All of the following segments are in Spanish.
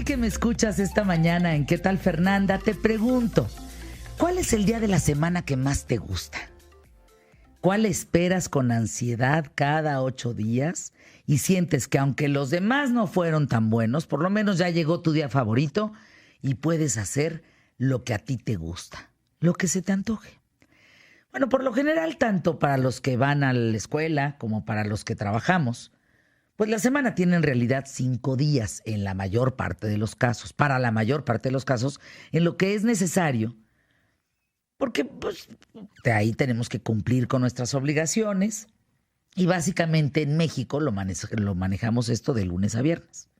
ti que me escuchas esta mañana en ¿Qué tal, Fernanda? Te pregunto, ¿cuál es el día de la semana que más te gusta? ¿Cuál esperas con ansiedad cada 8 días? Y sientes que aunque los demás no fueron tan buenos, por lo menos ya llegó tu día favorito y puedes hacer lo que a ti te gusta, lo que se te antoje. Bueno, por lo general, tanto para los que van a la escuela como para los que trabajamos, pues la semana tiene en realidad 5 días en la mayor parte de los casos, para la mayor parte de los casos, en lo que es necesario, porque pues, de ahí tenemos que cumplir con nuestras obligaciones y básicamente en México lo manejamos esto de lunes a viernes.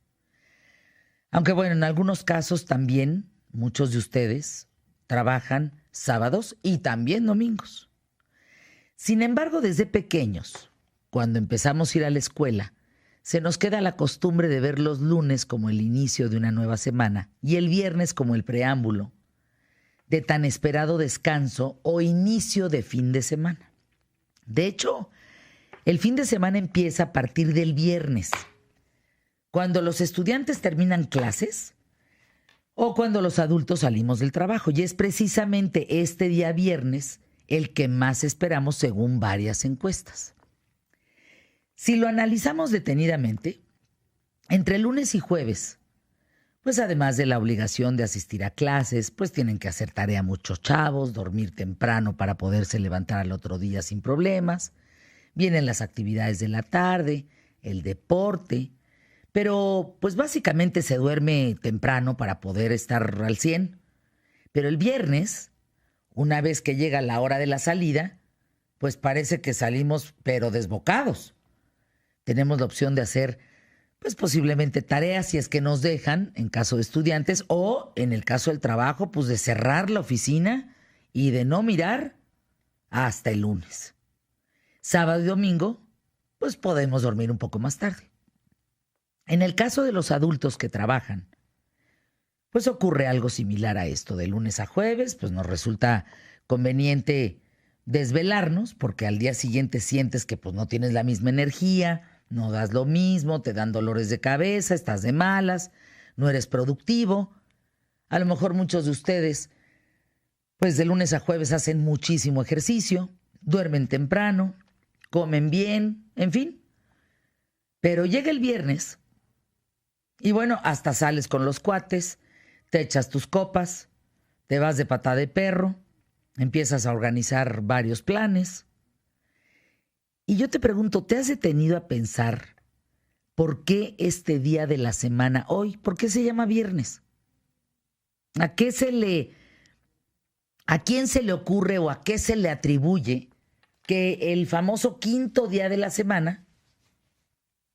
Aunque bueno, en algunos casos también muchos de ustedes trabajan sábados y también domingos. Sin embargo, desde pequeños, cuando empezamos a ir a la escuela, se nos queda la costumbre de ver los lunes como el inicio de una nueva semana y el viernes como el preámbulo de tan esperado descanso o inicio de fin de semana. De hecho, el fin de semana empieza a partir del viernes, cuando los estudiantes terminan clases o cuando los adultos salimos del trabajo. Y es precisamente este día viernes el que más esperamos según varias encuestas. Si lo analizamos detenidamente, entre lunes y jueves, pues además de la obligación de asistir a clases, pues tienen que hacer tarea muchos chavos, dormir temprano para poderse levantar al otro día sin problemas. Vienen las actividades de la tarde, el deporte, pero pues básicamente se duerme temprano para poder estar al 100. Pero el viernes, una vez que llega la hora de la salida, pues parece que salimos pero desbocados. Tenemos la opción de hacer, pues posiblemente tareas si es que nos dejan, en caso de estudiantes, o en el caso del trabajo, pues de cerrar la oficina y de no mirar hasta el lunes. Sábado y domingo, pues podemos dormir un poco más tarde. En el caso de los adultos que trabajan, pues ocurre algo similar a esto. De lunes a jueves, pues nos resulta conveniente desvelarnos porque al día siguiente sientes que pues no tienes la misma energía, no das lo mismo, te dan dolores de cabeza, estás de malas, no eres productivo. A lo mejor muchos de ustedes, pues de lunes a jueves hacen muchísimo ejercicio, duermen temprano, comen bien, en fin. Pero llega el viernes y bueno, hasta sales con los cuates, te echas tus copas, te vas de pata de perro, empiezas a organizar varios planes. Y yo te pregunto, ¿te has detenido a pensar por qué este día de la semana hoy? ¿Por qué se llama viernes? ¿A quién se le ocurre o a qué se le atribuye que el famoso quinto día de la semana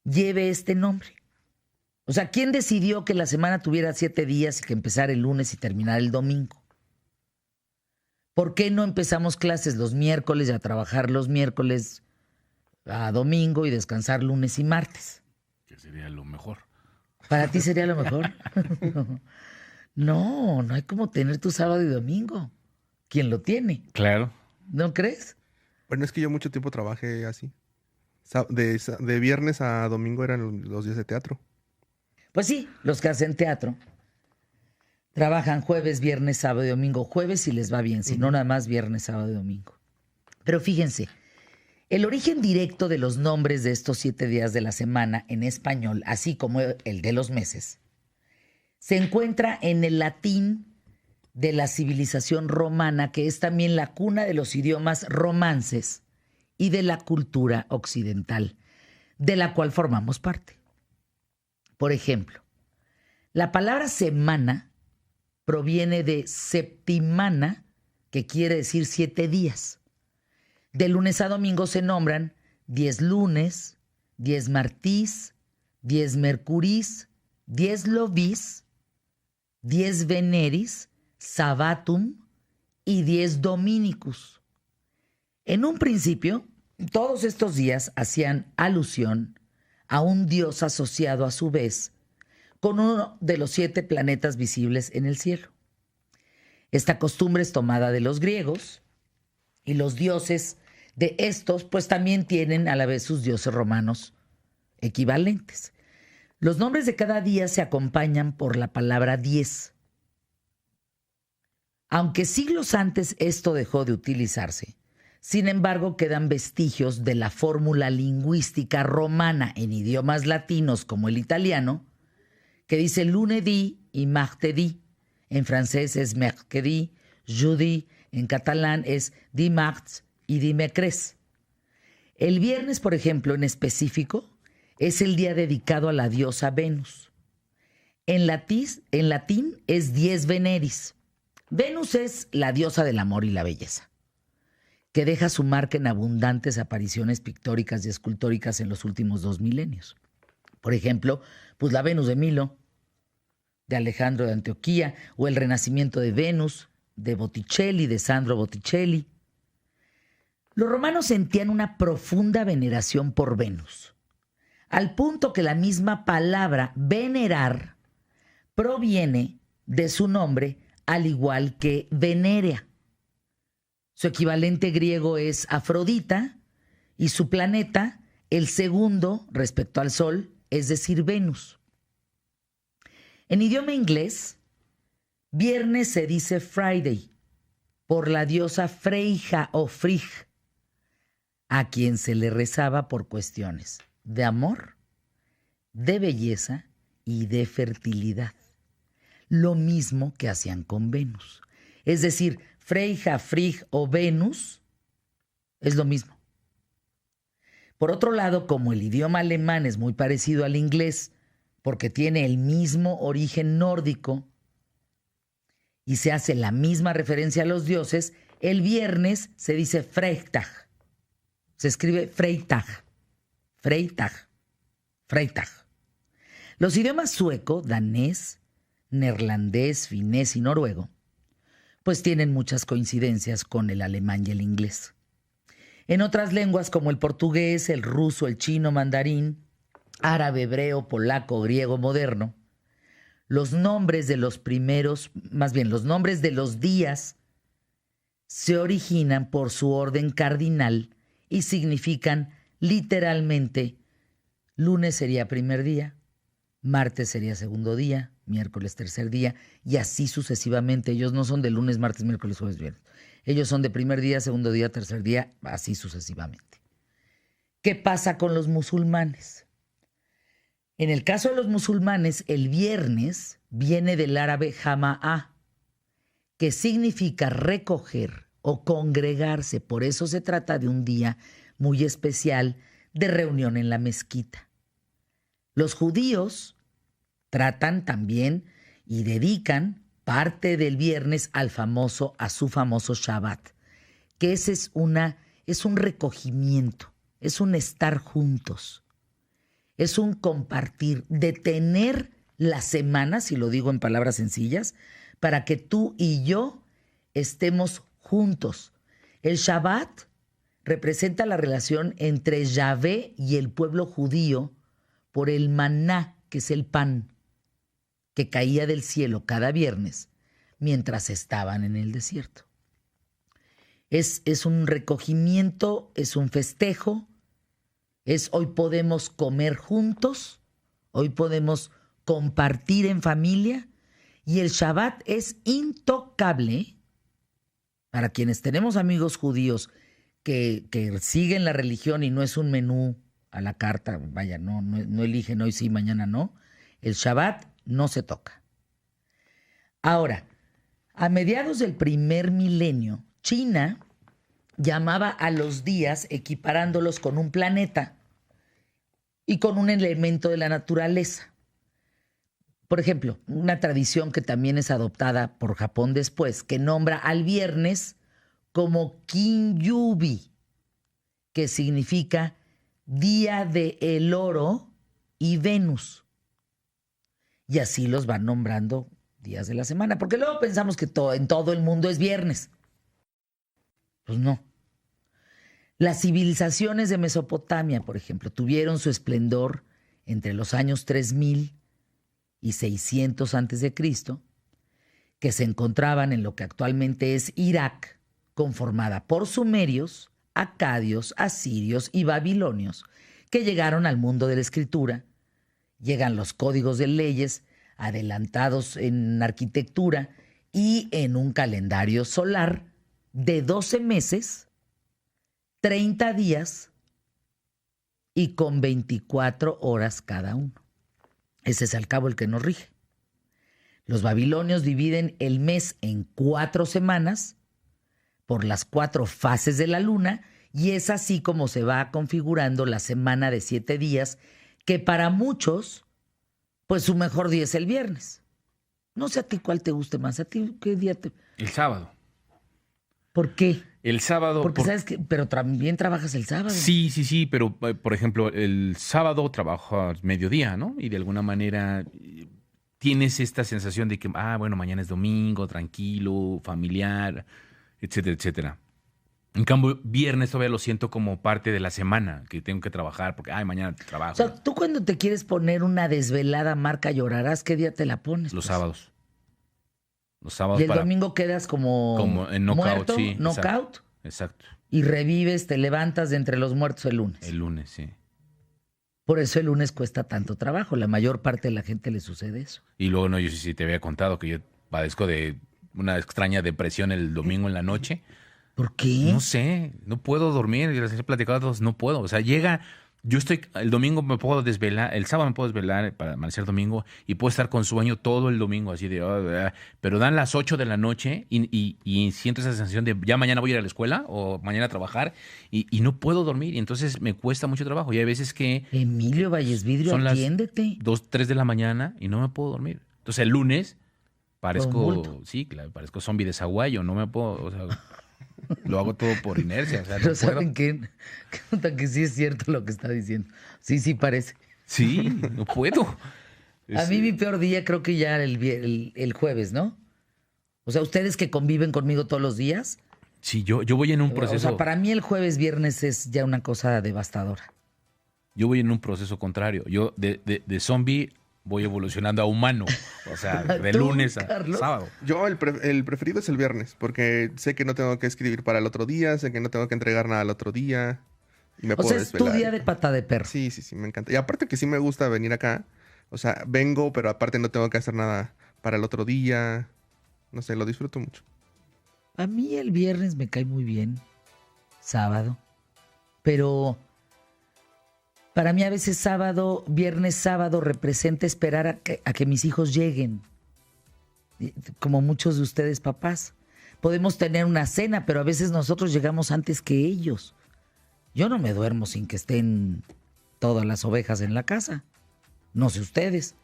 lleve este nombre? O sea, ¿quién decidió que la semana tuviera 7 días y que empezara el lunes y terminara el domingo? ¿Por qué no empezamos clases los miércoles y a trabajar los miércoles a domingo y descansar lunes y martes? Que sería lo mejor. ¿Para ti sería lo mejor? No hay como tener tu sábado y domingo. ¿Quién lo tiene? Claro. ¿No crees? Bueno, es que yo mucho tiempo trabajé así. De viernes a domingo eran los días de teatro. Pues sí, los que hacen teatro trabajan jueves, viernes, sábado y domingo. Jueves si les va bien, si no nada más viernes, sábado y domingo. Pero fíjense, el origen directo de los nombres de estos 7 días de la semana en español, así como el de los meses, se encuentra en el latín de la civilización romana, que es también la cuna de los idiomas romances y de la cultura occidental, de la cual formamos parte. Por ejemplo, la palabra semana proviene de septimana, que quiere decir 7 días. De lunes a domingo se nombran 10 lunes, 10 martís, 10 mercurís, 10 lobis, 10 veneris, sabbatum y 10 dominicus. En un principio, todos estos días hacían alusión a un dios asociado a su vez con uno de los 7 planetas visibles en el cielo. Esta costumbre es tomada de los griegos y los dioses de estos pues también tienen a la vez sus dioses romanos equivalentes. Los nombres de cada día se acompañan por la palabra 10. Aunque siglos antes esto dejó de utilizarse, sin embargo quedan vestigios de la fórmula lingüística romana en idiomas latinos como el italiano, que dice lunedì y martedì. En francés es mercredi, jeudi, en catalán es dimarts y dimecres. El viernes, por ejemplo, en específico, es el día dedicado a la diosa Venus. En latín es dies veneris. Venus es la diosa del amor y la belleza, que deja su marca en abundantes apariciones pictóricas y escultóricas en los últimos 2 milenios. Por ejemplo, pues la Venus de Milo, de Alejandro de Antioquía, o el Renacimiento de Venus, de Botticelli, de Sandro Botticelli. Los romanos sentían una profunda veneración por Venus, al punto que la misma palabra venerar proviene de su nombre, al igual que Venerea. Su equivalente griego es Afrodita y su planeta, el segundo respecto al Sol, es decir, Venus. En idioma inglés, viernes se dice Friday por la diosa Freyja o Frigg, a quien se le rezaba por cuestiones de amor, de belleza y de fertilidad. Lo mismo que hacían con Venus. Es decir, Freyja, Frigg o Venus es lo mismo. Por otro lado, como el idioma alemán es muy parecido al inglés porque tiene el mismo origen nórdico y se hace la misma referencia a los dioses, el viernes se dice Freitag. Se escribe Freitag. Freitag. Freitag. Los idiomas sueco, danés, neerlandés, finés y noruego, pues tienen muchas coincidencias con el alemán y el inglés. En otras lenguas como el portugués, el ruso, el chino, mandarín, árabe, hebreo, polaco, griego moderno, los nombres de los días se originan por su orden cardinal y significan literalmente lunes sería primer día, martes sería segundo día, miércoles tercer día y así sucesivamente. Ellos no son de lunes, martes, miércoles, jueves, viernes. Ellos son de primer día, segundo día, tercer día, así sucesivamente. ¿Qué pasa con los musulmanes? En el caso de los musulmanes, el viernes viene del árabe jama'a, que significa recoger o congregarse. Por eso se trata de un día muy especial de reunión en la mezquita. Los judíos tratan también y dedican parte del viernes a su famoso Shabbat, que ese es un recogimiento, es un estar juntos, es un compartir, detener la semana, si lo digo en palabras sencillas, para que tú y yo estemos juntos. El Shabbat representa la relación entre Yahvé y el pueblo judío por el maná, que es el pan que caía del cielo cada viernes mientras estaban en el desierto. Es un recogimiento, es un festejo, hoy podemos comer juntos, hoy podemos compartir en familia y el Shabbat es intocable. Para quienes tenemos amigos judíos que siguen la religión y no es un menú a la carta, vaya, no eligen hoy sí, mañana no, el Shabbat no se toca. Ahora, a mediados del primer milenio, China llamaba a los días equiparándolos con un planeta y con un elemento de la naturaleza. Por ejemplo, una tradición que también es adoptada por Japón después, que nombra al viernes como Kinyubi, que significa día de el oro y Venus. Y así los van nombrando días de la semana, porque luego pensamos que en todo el mundo es viernes. Pues no. Las civilizaciones de Mesopotamia, por ejemplo, tuvieron su esplendor entre los años 3000 y 600 a.C., que se encontraban en lo que actualmente es Irak, conformada por sumerios, acadios, asirios y babilonios, que llegaron al mundo de la escritura Llegan los códigos de leyes adelantados en arquitectura y en un calendario solar de 12 meses, 30 días y con 24 horas cada uno. Ese es al cabo el que nos rige. Los babilonios dividen el mes en 4 semanas por las 4 fases de la luna y es así como se va configurando la semana de 7 días que para muchos, pues su mejor día es el viernes. No sé a ti cuál te guste más. ¿A ti qué día te...? El sábado. ¿Por qué? El sábado... Porque sabes que... Pero también trabajas el sábado. Sí, pero por ejemplo, el sábado trabajas mediodía, ¿no? Y de alguna manera tienes esta sensación de que, bueno, mañana es domingo, tranquilo, familiar, etcétera, etcétera. En cambio, viernes todavía lo siento como parte de la semana, que tengo que trabajar, porque, mañana trabajo. O sea, tú cuando te quieres poner una desvelada marca llorarás, ¿qué día te la pones? Los pues? sábados. Los sábados y el domingo quedas como en knockout, muerto, sí. knockout. Exacto. Y revives, te levantas de entre los muertos el lunes. El lunes, sí. Por eso el lunes cuesta tanto trabajo. La mayor parte de la gente le sucede eso. Y luego, no, yo sí te había contado que yo padezco de una extraña depresión el domingo en la noche. ¿Por qué? No sé, no puedo dormir, les he platicado a todos, no puedo. O sea, el domingo me puedo desvelar, el sábado me puedo desvelar para amanecer domingo y puedo estar con sueño todo el domingo, así de, pero dan las 8 de la noche y siento esa sensación de ya mañana voy a ir a la escuela o mañana a trabajar y no puedo dormir y entonces me cuesta mucho trabajo. Y hay veces que... Emilio Vallesvidrio, son atiéndete. las 2, 3 de la mañana y no me puedo dormir. Entonces el lunes parezco zombie de Zaguayo, no me puedo, o sea... Lo hago todo por inercia. O sea, Pero no ¿saben puedo. qué? Que sí es cierto lo que está diciendo. Sí parece. Sí, no puedo. A mí mi peor día creo que ya el jueves, ¿no? O sea, ustedes que conviven conmigo todos los días. Sí, yo voy en un proceso... O sea, para mí el jueves, viernes es ya una cosa devastadora. Yo voy en un proceso contrario. Yo de zombie voy evolucionando a humano. O sea, de lunes a sábado. Yo el preferido es el viernes, porque sé que no tengo que escribir para el otro día, sé que no tengo que entregar nada al otro día. Y me puedo sea, es desvelar. tu día de pata de perro. Sí, me encanta. Y aparte que sí me gusta venir acá. O sea, vengo, pero aparte no tengo que hacer nada para el otro día. No sé, lo disfruto mucho. A mí el viernes me cae muy bien. Sábado. Pero... para mí a veces viernes, sábado representa esperar a que mis hijos lleguen. Como muchos de ustedes, papás. Podemos tener una cena, pero a veces nosotros llegamos antes que ellos. Yo no me duermo sin que estén todas las ovejas en la casa. No sé ustedes.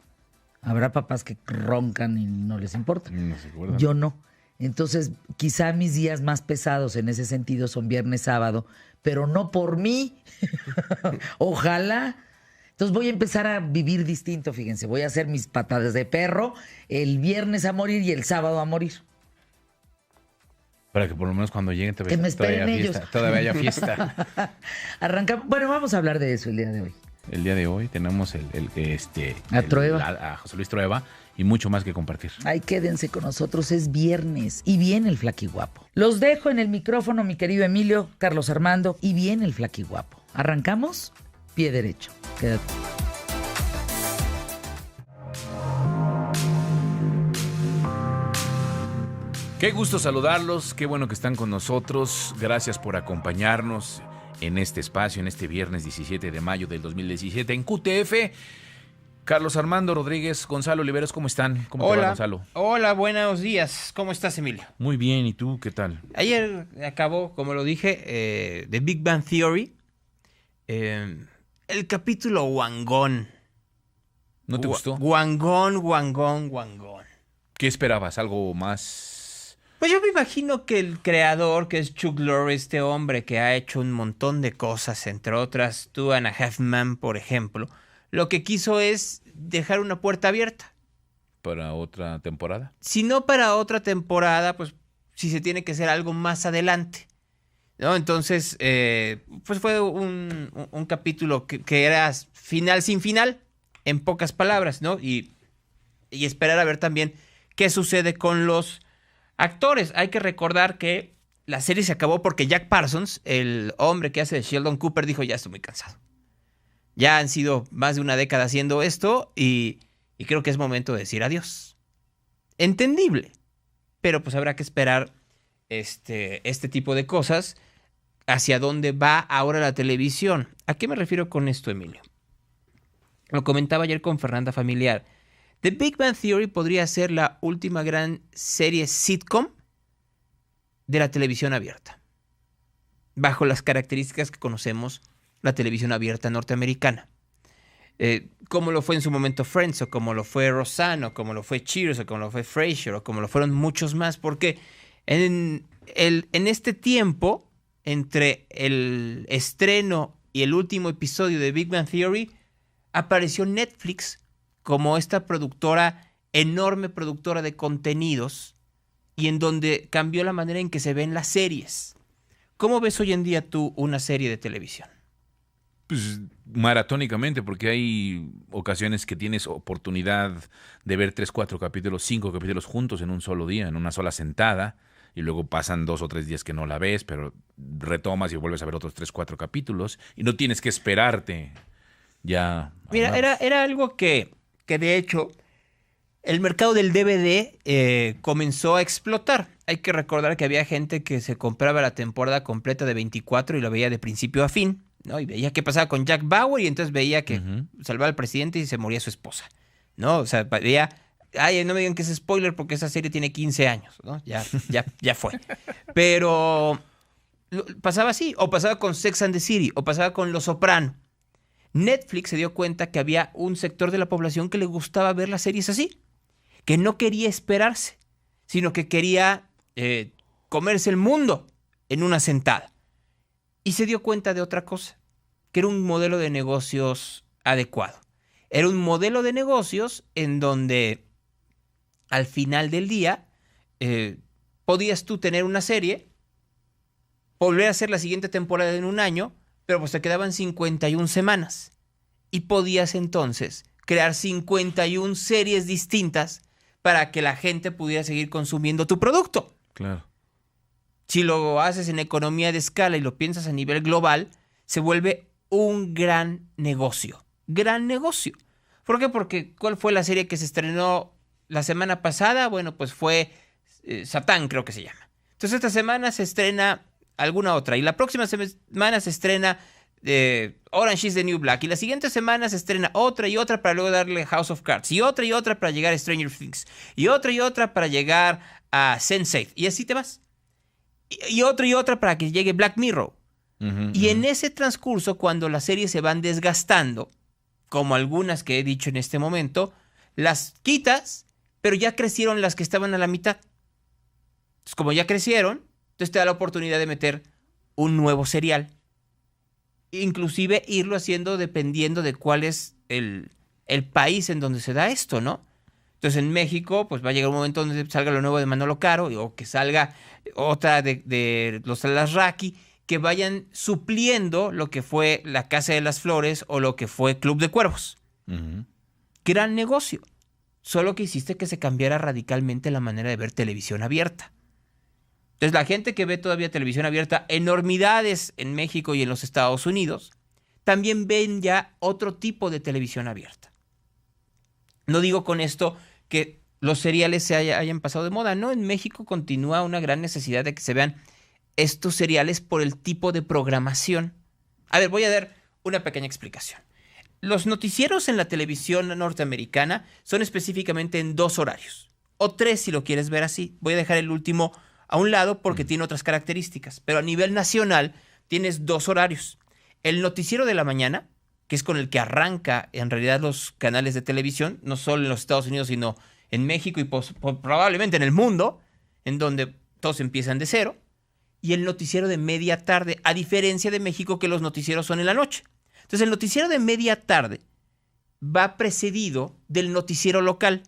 Habrá papás que roncan y no les importa. No se acuerdan. Yo no. Entonces, quizá mis días más pesados en ese sentido son viernes, sábado, pero no por mí. Ojalá. Entonces voy a empezar a vivir distinto, fíjense. Voy a hacer mis patadas de perro el viernes a morir y el sábado a morir. Para que por lo menos cuando lleguen Que me esperen ellos. Todavía haya fiesta. Arrancamos. Bueno, vamos a hablar de eso el día de hoy. El día de hoy tenemos a José Luis Trueba y mucho más que compartir. Ay, quédense con nosotros, es viernes y viene el Flaquiguapo. Los dejo en el micrófono, mi querido Emilio, Carlos Armando, y viene el Flaquiguapo. ¿Arrancamos? Pie derecho. Quédate. Qué gusto saludarlos, qué bueno que están con nosotros. Gracias por acompañarnos en este espacio, en este viernes 17 de mayo del 2017 en QTF. Carlos Armando Rodríguez, Gonzalo Oliveros, ¿cómo están? ¿Cómo te va, Gonzalo? Hola, buenos días. ¿Cómo estás, Emilio? Muy bien, ¿y tú qué tal? Ayer acabó, como lo dije, The Big Bang Theory. El capítulo Wangón. ¿No te gustó? Wangón. ¿Qué esperabas? ¿Algo más? Pues yo me imagino que el creador, que es Chuck Lorre, este hombre que ha hecho un montón de cosas, entre otras Two and a Half Men, por ejemplo, lo que quiso es dejar una puerta abierta. ¿Para otra temporada? Si no para otra temporada, pues si se tiene que hacer algo más adelante, ¿no? Entonces, pues fue un capítulo que era final sin final, en pocas palabras, ¿no? Y esperar a ver también qué sucede con los actores. Hay que recordar que la serie se acabó porque Jack Parsons, el hombre que hace de Sheldon Cooper, dijo, ya estoy muy cansado. Ya han sido más de una década haciendo esto y creo que es momento de decir adiós. Entendible, pero pues habrá que esperar este tipo de cosas. ¿Hacia dónde va ahora la televisión? ¿A qué me refiero con esto, Emilio? Lo comentaba ayer con Fernanda Familiar. The Big Bang Theory podría ser la última gran serie sitcom de la televisión abierta, bajo las características que conocemos la televisión abierta norteamericana. Como lo fue en su momento Friends, o como lo fue Roseanne, o como lo fue Cheers, o como lo fue Frasier, o como lo fueron muchos más, porque en este tiempo, entre el estreno y el último episodio de Big Bang Theory, apareció Netflix como esta enorme productora de contenidos, y en donde cambió la manera en que se ven las series. ¿Cómo ves hoy en día tú una serie de televisión? Pues maratónicamente, porque hay ocasiones que tienes oportunidad de ver 3, 4 capítulos, 5 capítulos juntos en un solo día, en una sola sentada, y luego pasan 2 o 3 días que no la ves, pero retomas y vuelves a ver otros 3, 4 capítulos, y no tienes que esperarte ya. Mira, era algo que de hecho el mercado del DVD comenzó a explotar. Hay que recordar que había gente que se compraba la temporada completa de 24 y la veía de principio a fin, ¿no? Y veía qué pasaba con Jack Bauer, y entonces veía que salvaba al presidente y se moría su esposa, ¿no? O sea, veía, ay, no me digan que es spoiler porque esa serie tiene 15 años, ¿no? Ya fue. Pero pasaba así, o pasaba con Sex and the City, o pasaba con Los Soprano. Netflix se dio cuenta que había un sector de la población que le gustaba ver las series así, que no quería esperarse, sino que quería comerse el mundo en una sentada. Y se dio cuenta de otra cosa, que era un modelo de negocios adecuado. Era un modelo de negocios en donde al final del día podías tú tener una serie, volver a hacer la siguiente temporada en un año, pero pues te quedaban 51 semanas. Y podías entonces crear 51 series distintas para que la gente pudiera seguir consumiendo tu producto. Claro. Si lo haces en economía de escala y lo piensas a nivel global, se vuelve un gran negocio. Gran negocio. ¿Por qué? Porque ¿cuál fue la serie que se estrenó la semana pasada? Bueno, pues fue Satán, creo que se llama. Entonces esta semana se estrena alguna otra. Y la próxima semana se estrena Orange is the New Black. Y la siguiente semana se estrena otra y otra para luego darle House of Cards. Y otra para llegar a Stranger Things. Y otra para llegar a Sense8. Y así te vas. Y otra para que llegue Black Mirror. Y en ese transcurso, cuando las series se van desgastando, como algunas que he dicho en este momento, las quitas, pero ya crecieron las que estaban a la mitad. Entonces, como ya crecieron, entonces te da la oportunidad de meter un nuevo serial. Inclusive irlo haciendo dependiendo de cuál es el país en donde se da esto, ¿no? Entonces en México pues va a llegar un momento donde salga lo nuevo de Manolo Caro o que salga otra de los Alasraqui, que vayan supliendo lo que fue La Casa de las Flores o lo que fue Club de Cuervos. Gran negocio. Solo que hiciste que se cambiara radicalmente la manera de ver televisión abierta. Entonces la gente que ve todavía televisión abierta, enormidades en México y en los Estados Unidos, también ven ya otro tipo de televisión abierta. No digo con esto que los seriales se hayan pasado de moda. No, en México continúa una gran necesidad de que se vean estos seriales por el tipo de programación. A ver, voy a dar una pequeña explicación. Los noticieros en la televisión norteamericana son específicamente en 2 horarios. O 3 si lo quieres ver así. Voy a dejar el último a un lado porque tiene otras características. Pero a nivel nacional tienes 2 horarios. El noticiero de la mañana, que es con el que arranca en realidad los canales de televisión, no solo en los Estados Unidos, sino en México y probablemente en el mundo, en donde todos empiezan de cero. Y el noticiero de media tarde, a diferencia de México, que los noticieros son en la noche. Entonces el noticiero de media tarde va precedido del noticiero local,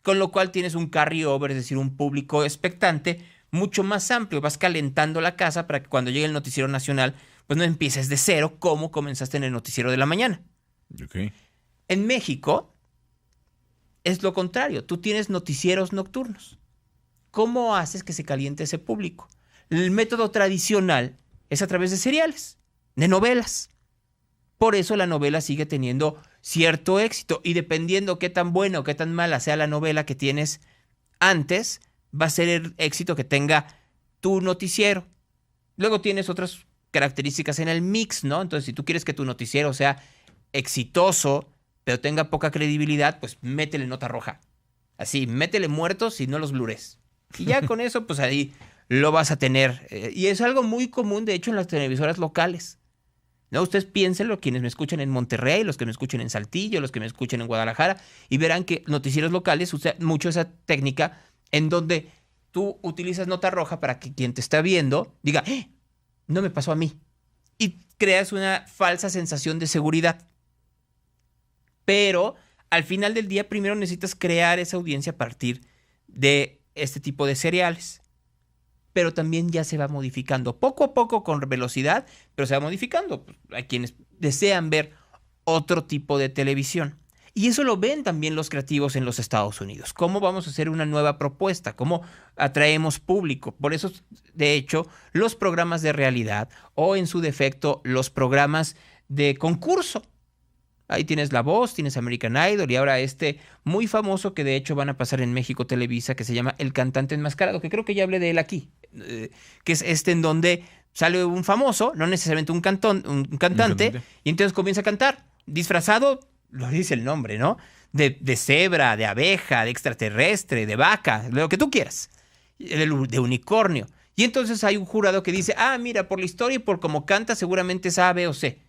con lo cual tienes un carry-over, es decir, un público expectante mucho más amplio. Vas calentando la casa para que cuando llegue el noticiero nacional, pues no empieces de cero como comenzaste en el noticiero de la mañana. Okay. En México es lo contrario. Tú tienes noticieros nocturnos. ¿Cómo haces que se caliente ese público? El método tradicional es a través de seriales, de novelas. Por eso la novela sigue teniendo cierto éxito. Y dependiendo qué tan buena o qué tan mala sea la novela que tienes antes, va a ser el éxito que tenga tu noticiero. Luego tienes otras características en el mix, ¿no? Entonces, si tú quieres que tu noticiero sea exitoso, pero tenga poca credibilidad, pues métele nota roja. Así, métele muertos y no los blures. Y ya con eso, pues ahí lo vas a tener. Y es algo muy común, de hecho, en las televisoras locales. ¿No? Ustedes piénsenlo, quienes me escuchan en Monterrey, los que me escuchen en Saltillo, los que me escuchen en Guadalajara, y verán que noticieros locales usan mucho esa técnica en donde tú utilizas nota roja para que quien te está viendo diga, no me pasó a mí. Y creas una falsa sensación de seguridad. Pero al final del día, primero necesitas crear esa audiencia a partir de este tipo de seriales. Pero también ya se va modificando poco a poco con velocidad, pero se va modificando. Hay quienes desean ver otro tipo de televisión. Y eso lo ven también los creativos en los Estados Unidos. ¿Cómo vamos a hacer una nueva propuesta? ¿Cómo atraemos público? Por eso, de hecho, los programas de realidad o, en su defecto, los programas de concurso. Ahí tienes La Voz, tienes American Idol y ahora este muy famoso que de hecho van a pasar en México Televisa, que se llama El Cantante Enmascarado, que creo que ya hablé de él aquí, que es este en donde sale un famoso, no necesariamente un cantante, y entonces comienza a cantar, disfrazado, lo dice el nombre, ¿no? De cebra, de abeja, de extraterrestre, de vaca, lo que tú quieras, de unicornio. Y entonces hay un jurado que dice, mira, por la historia y por cómo canta seguramente es A, B o C.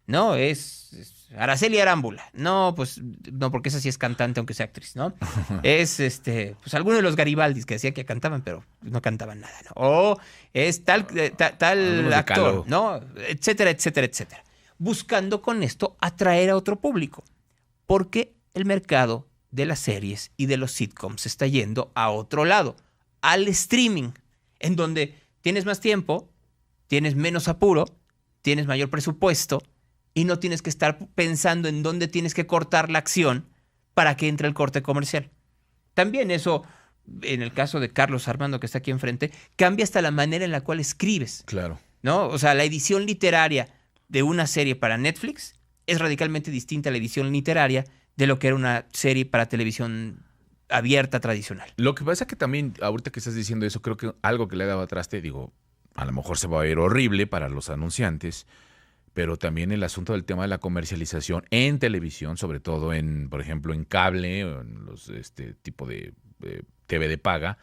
No, es Araceli Arámbula. No, pues, no, porque esa sí es cantante, aunque sea actriz, ¿no? Es, pues, alguno de los Garibaldis que decía que cantaban, pero no cantaban nada, ¿no? O es tal actor, ¿no? Etcétera, etcétera, etcétera. Buscando con esto atraer a otro público. Porque el mercado de las series y de los sitcoms se está yendo a otro lado, al streaming, en donde tienes más tiempo, tienes menos apuro, tienes mayor presupuesto, y no tienes que estar pensando en dónde tienes que cortar la acción para que entre el corte comercial. También eso, en el caso de Carlos Armando, que está aquí enfrente, cambia hasta la manera en la cual escribes. Claro. ¿No? O sea, la edición literaria de una serie para Netflix es radicalmente distinta a la edición literaria de lo que era una serie para televisión abierta tradicional. Lo que pasa es que también, ahorita que estás diciendo eso, creo que algo que le ha dado atrás, digo, a lo mejor se va a ver horrible para los anunciantes, pero también el asunto del tema de la comercialización en televisión, sobre todo en, por ejemplo, en cable, o en los tipo de TV de paga,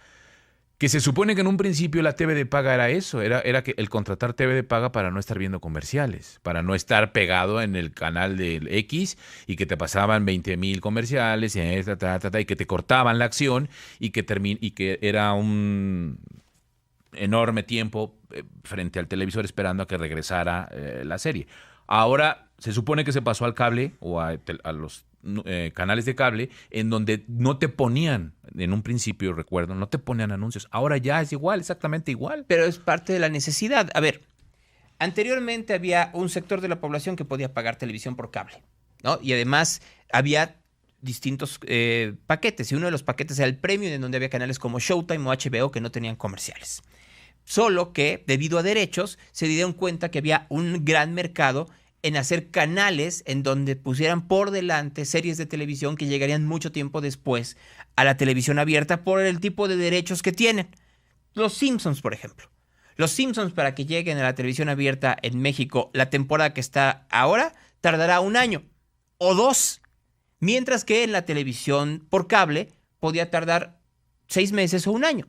que se supone que en un principio la TV de paga era eso, era que el contratar TV de paga para no estar viendo comerciales, para no estar pegado en el canal del X y que te pasaban 20,000 comerciales y que te cortaban la acción y que era un enorme tiempo frente al televisor esperando a que regresara la serie. Ahora se supone que se pasó al cable o a los canales de cable en donde no te ponían, en un principio recuerdo, no te ponían anuncios. Ahora ya es igual, exactamente igual. Pero es parte de la necesidad. A ver, anteriormente había un sector de la población que podía pagar televisión por cable, ¿no? Y además había distintos paquetes, y uno de los paquetes era el Premium, en donde había canales como Showtime o HBO que no tenían comerciales. Solo que, debido a derechos, se dieron cuenta que había un gran mercado en hacer canales en donde pusieran por delante series de televisión que llegarían mucho tiempo después a la televisión abierta por el tipo de derechos que tienen. Los Simpsons, por ejemplo. Los Simpsons, para que lleguen a la televisión abierta en México, la temporada que está ahora, tardará 1 año o 2. Mientras que en la televisión por cable podía tardar 6 meses o 1 año.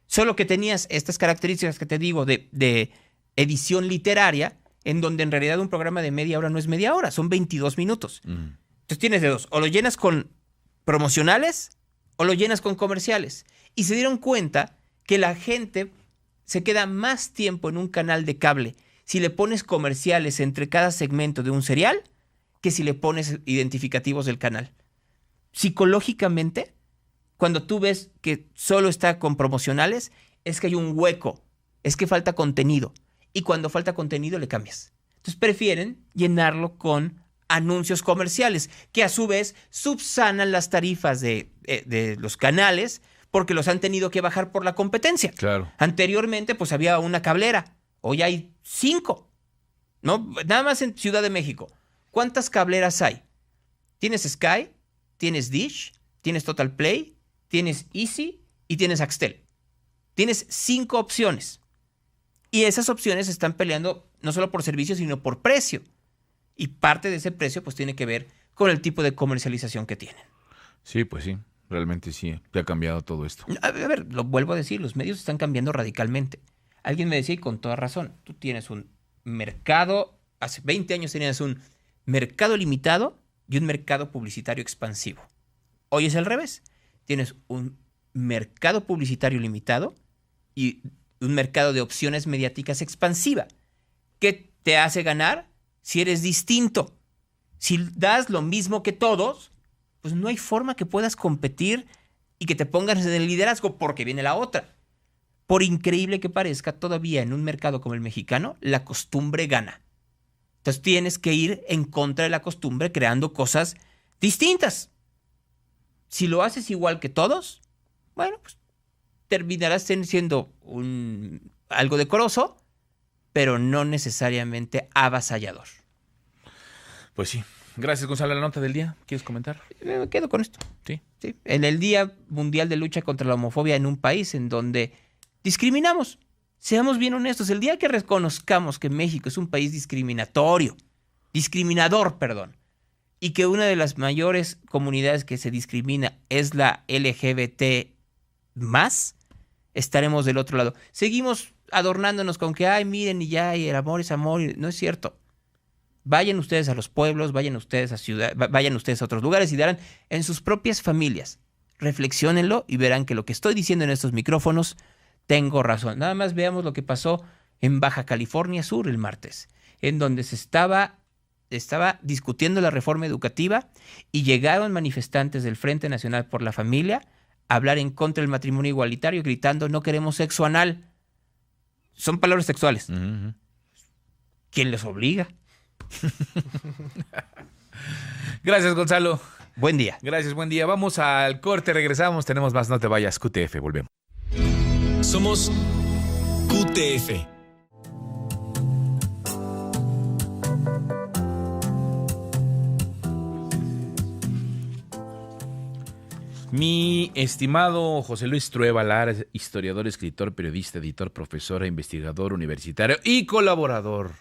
Solo que tenías estas características que te digo de edición literaria, en donde en realidad un programa de media hora no es media hora, son 22 minutos. Entonces tienes de dos, o lo llenas con promocionales o lo llenas con comerciales. Y se dieron cuenta que la gente se queda más tiempo en un canal de cable si le pones comerciales entre cada segmento de un serial que si le pones identificativos del canal. Psicológicamente, cuando tú ves que solo está con promocionales, es que hay un hueco, es que falta contenido. Y cuando falta contenido le cambias. Entonces prefieren llenarlo con anuncios comerciales, que a su vez subsanan las tarifas de los canales porque los han tenido que bajar por la competencia. Claro. Anteriormente pues había una cablera, hoy hay 5, ¿no? Nada más en Ciudad de México. ¿Cuántas cableras hay? Tienes Sky, tienes Dish, tienes Total Play, tienes Easy y tienes Axtel. Tienes 5 opciones. Y esas opciones están peleando no solo por servicio, sino por precio. Y parte de ese precio pues tiene que ver con el tipo de comercialización que tienen. Sí, pues sí. Realmente sí. Te ha cambiado todo esto. A ver, lo vuelvo a decir, los medios están cambiando radicalmente. Alguien me decía, y con toda razón, tú tienes un mercado, hace 20 años tenías un mercado limitado y un mercado publicitario expansivo. Hoy es al revés. Tienes un mercado publicitario limitado y un mercado de opciones mediáticas expansiva. ¿Qué te hace ganar? Si eres distinto. Si das lo mismo que todos, pues no hay forma que puedas competir y que te pongas en el liderazgo, porque viene la otra. Por increíble que parezca, todavía en un mercado como el mexicano, la costumbre gana. Entonces tienes que ir en contra de la costumbre creando cosas distintas. Si lo haces igual que todos, bueno, pues terminarás siendo algo decoroso, pero no necesariamente avasallador. Pues sí. Gracias, Gonzalo. La nota del día. ¿Quieres comentar? Me quedo con esto. Sí. Sí. En el Día Mundial de Lucha contra la Homofobia, en un país en donde discriminamos, seamos bien honestos, el día que reconozcamos que México es un país discriminador, y que una de las mayores comunidades que se discrimina es la LGBT+, estaremos del otro lado. Seguimos adornándonos con que, ay, miren, y ya, y el amor es amor. No es cierto. Vayan ustedes a los pueblos, vayan ustedes a ciudad, vayan ustedes a otros lugares y darán en sus propias familias. Reflexiónenlo y verán que lo que estoy diciendo en estos micrófonos tengo razón. Nada más veamos lo que pasó en Baja California Sur el martes, en donde se estaba discutiendo la reforma educativa y llegaron manifestantes del Frente Nacional por la Familia a hablar en contra del matrimonio igualitario, gritando: no queremos sexo anal. Son palabras sexuales. Uh-huh. ¿Quién les obliga? Gracias, Gonzalo. Buen día. Gracias, buen día. Vamos al corte, regresamos. Tenemos más, no te vayas. QTF, volvemos. Somos QTF. Mi estimado José Luis Trueba Lara, historiador, escritor, periodista, editor, profesor, investigador universitario y colaborador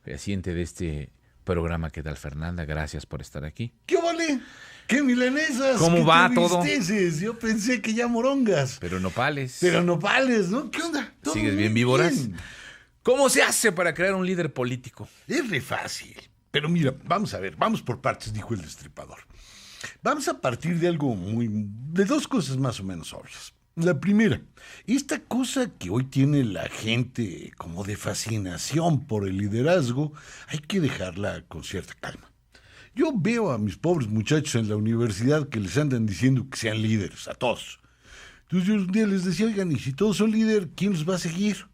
reciente de este programa. ¿Qué tal, Fernanda? Gracias por estar aquí. ¿Qué vale? ¿Qué milanesas? ¿Cómo ¿Qué va te todo? visteces? Yo pensé que ya morongas. Pero nopales. Pero nopales, ¿no? ¿Qué onda? ¿Todo ¿Sigues muy bien víboras? ¿Cómo se hace para crear un líder político? Es re fácil. Pero mira, vamos a ver, vamos por partes, dijo el destripador. Vamos a partir de de dos cosas más o menos obvias. La primera, esta cosa que hoy tiene la gente como de fascinación por el liderazgo, hay que dejarla con cierta calma. Yo veo a mis pobres muchachos en la universidad que les andan diciendo que sean líderes, a todos. Entonces yo un día les decía, oigan, y si todos son líderes, ¿quién los va a seguir?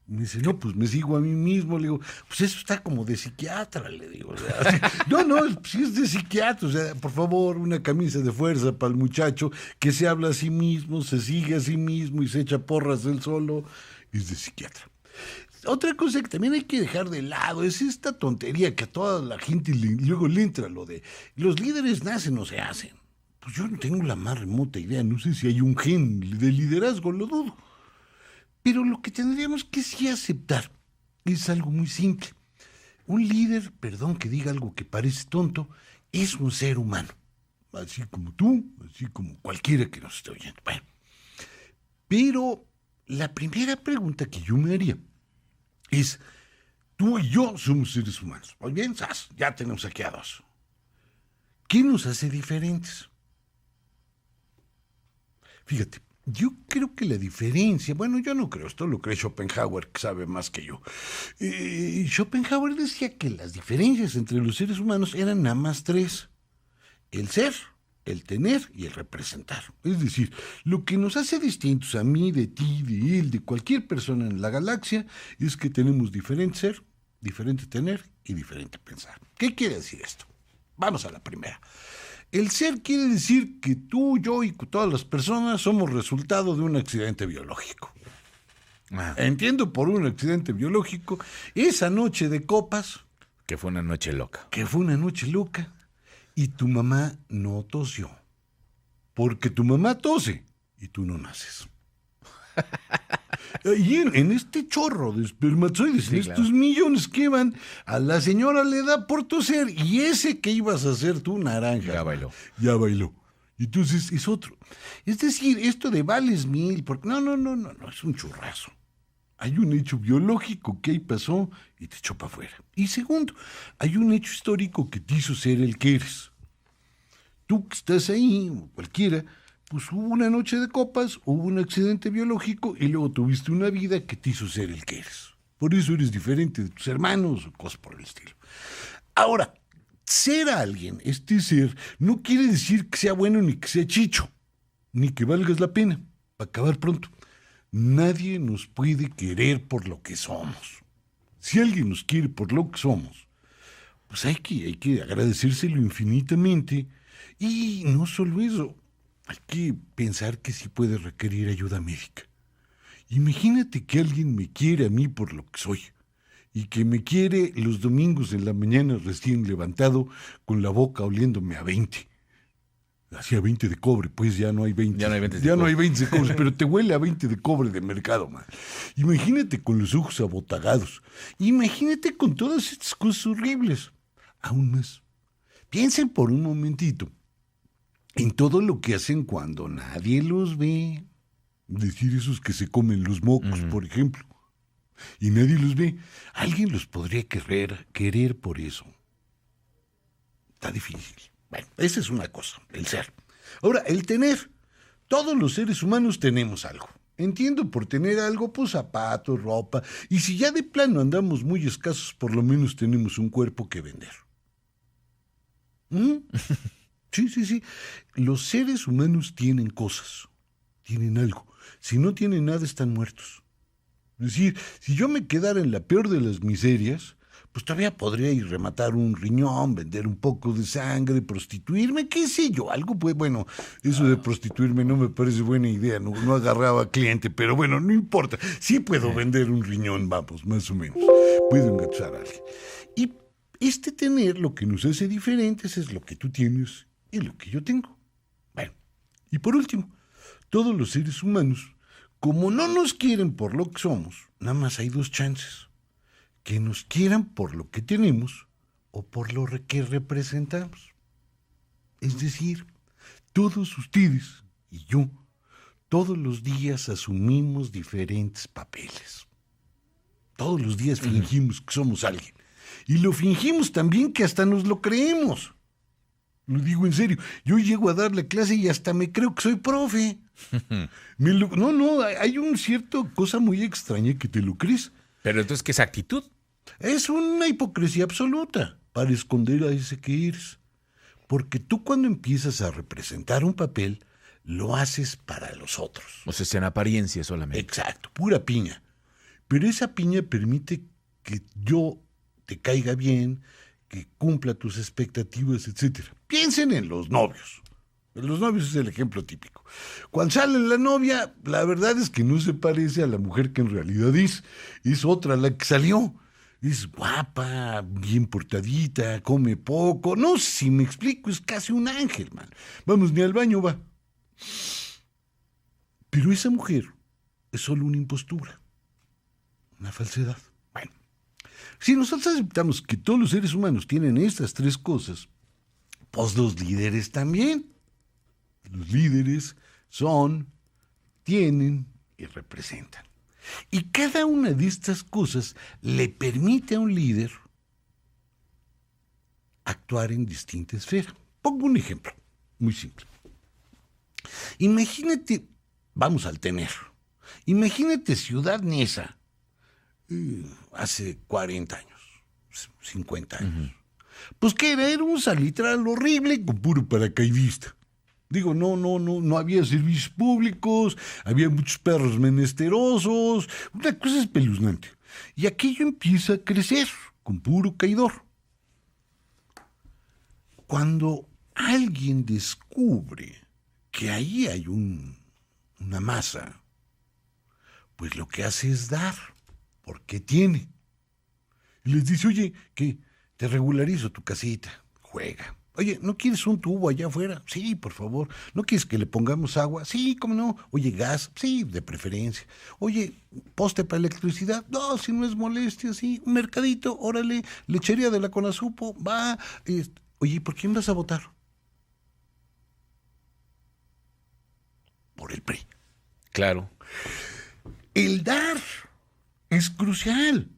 Me dice, no, pues me sigo a mí mismo. Le digo, pues eso está como de psiquiatra, le digo. O sea, así, no, sí es de psiquiatra. O sea, por favor, una camisa de fuerza para el muchacho que se habla a sí mismo, se sigue a sí mismo y se echa porras él solo. Es de psiquiatra. Otra cosa que también hay que dejar de lado es esta tontería que a toda la gente luego le entra lo de los líderes nacen o se hacen. Pues yo no tengo la más remota idea. No sé si hay un gen de liderazgo, lo dudo. Pero lo que tendríamos que sí aceptar es algo muy simple. Un líder, perdón que diga algo que parece tonto, es un ser humano. Así como tú, así como cualquiera que nos esté oyendo. Bueno, pero la primera pregunta que yo me haría es, tú y yo somos seres humanos. Muy bien, ya tenemos aquí a dos. ¿Qué nos hace diferentes? Fíjate. Yo creo que la diferencia, bueno, yo no creo, esto lo cree Schopenhauer, que sabe más que yo. Schopenhauer decía que las diferencias entre los seres humanos eran nada más 3. El ser, el tener y el representar. Es decir, lo que nos hace distintos a mí, de ti, de él, de cualquier persona en la galaxia, es que tenemos diferente ser, diferente tener y diferente pensar. ¿Qué quiere decir esto? Vamos a la primera. El ser quiere decir que tú, yo y todas las personas somos resultado de un accidente biológico. Entiendo por un accidente biológico esa noche de copas Que fue una noche loca. Que fue una noche loca y tu mamá no tosió. Porque tu mamá tose y tú no naces. Y en este chorro de espermatozoides, Sí, en claro. estos millones que van, a la señora le da por toser y ese que ibas a hacer tú, naranja. Ya bailó. Ya bailó. Y entonces es otro. Es decir, esto de vales mil, porque no, es un churrazo. Hay un hecho biológico que ahí pasó y te echó para afuera. Y segundo, hay un hecho histórico que te hizo ser el que eres. Tú que estás ahí, o cualquiera, pues hubo una noche de copas, hubo un accidente biológico y luego tuviste una vida que te hizo ser el que eres. Por eso eres diferente de tus hermanos o cosas por el estilo. Ahora, ser alguien, este ser, no quiere decir que sea bueno ni que sea chicho, ni que valgas la pena, para acabar pronto. Nadie nos puede querer por lo que somos. Si alguien nos quiere por lo que somos, pues hay que agradecérselo infinitamente. Y no solo eso, hay que pensar que sí puede requerir ayuda médica. Imagínate que alguien me quiere a mí por lo que soy y que me quiere los domingos en la mañana recién levantado con la boca oliéndome a 20. Hacía 20 de cobre, pues ya no hay 20. Ya no hay 20 de Ya no cobre. hay 20 de cobre, pero te huele a 20 de cobre de mercado, man. Imagínate con los ojos abotagados. Imagínate con todas estas cosas horribles. Aún más, piensen por un momentito en todo lo que hacen cuando nadie los ve. Decir esos que se comen los mocos, por ejemplo. Y nadie los ve. Alguien los podría querer por eso. Está difícil. Bueno, esa es una cosa, el ser. Ahora, el tener. Todos los seres humanos tenemos algo. Entiendo por tener algo, pues zapatos, ropa. Y si ya de plano andamos muy escasos, por lo menos tenemos un cuerpo que vender. ¿Mm? Sí. Los seres humanos tienen cosas. Tienen algo. Si no tienen nada, están muertos. Es decir, si yo me quedara en la peor de las miserias, pues todavía podría ir rematar un riñón, vender un poco de sangre, prostituirme, qué sé yo, algo pues, bueno, eso de prostituirme no me parece buena idea, no agarraba cliente, pero bueno, no importa, sí puedo vender un riñón, vamos, más o menos, puedo engatusar a alguien. Y este tener lo que nos hace diferentes es lo que tú tienes y lo que yo tengo. Bueno, y por último, todos los seres humanos, como no nos quieren por lo que somos, nada más hay dos chances. Que nos quieran por lo que tenemos o por lo que representamos. Es decir, todos ustedes y yo, todos los días asumimos diferentes papeles. Todos los días fingimos que somos alguien. Y lo fingimos también que hasta nos lo creemos. Lo digo en serio. Yo llego a dar la clase y hasta me creo que soy profe. Hay una cierta cosa muy extraña que te lo crees. Pero entonces, ¿qué es actitud? Es una hipocresía absoluta para esconder a ese que eres. Porque tú cuando empiezas a representar un papel, lo haces para los otros. O sea, es en apariencia solamente. Exacto, pura piña. Pero esa piña permite que yo te caiga bien, que cumpla tus expectativas, etc. Piensen en los novios. Los novios es el ejemplo típico. Cuando sale la novia, la verdad es que no se parece a la mujer que en realidad es otra la que salió. Es guapa, bien portadita, come poco. No sé si me explico, es casi un ángel, man. Vamos, ni al baño va. Pero esa mujer es solo una impostura, una falsedad. Bueno, si nosotros aceptamos que todos los seres humanos tienen estas tres cosas, pues los líderes también. Los líderes son, tienen y representan. Y cada una de estas cosas le permite a un líder actuar en distinta esfera. Pongo un ejemplo muy simple. Imagínate, vamos al tener. Imagínate Ciudad Neza hace 40 años, 50 años. Pues que era un salitral horrible con puro paracaidista. Digo, no había servicios públicos, había muchos perros menesterosos, una cosa espeluznante. Y aquello empieza a crecer con puro caidor. Cuando alguien descubre que ahí hay una masa, pues lo que hace es dar, porque tiene. Y les dice, oye, ¿qué? Te regularizo tu casita. Juega. Oye, ¿no quieres un tubo allá afuera? Sí, por favor. ¿No quieres que le pongamos agua? Sí, cómo no. Oye, gas. Sí, de preferencia. Oye, poste para electricidad. No, si no es molestia, sí. Un mercadito, órale. Lechería de la Conasupo. Va. Oye, ¿por quién vas a votar? Por el PRI. Claro. El dar es crucial.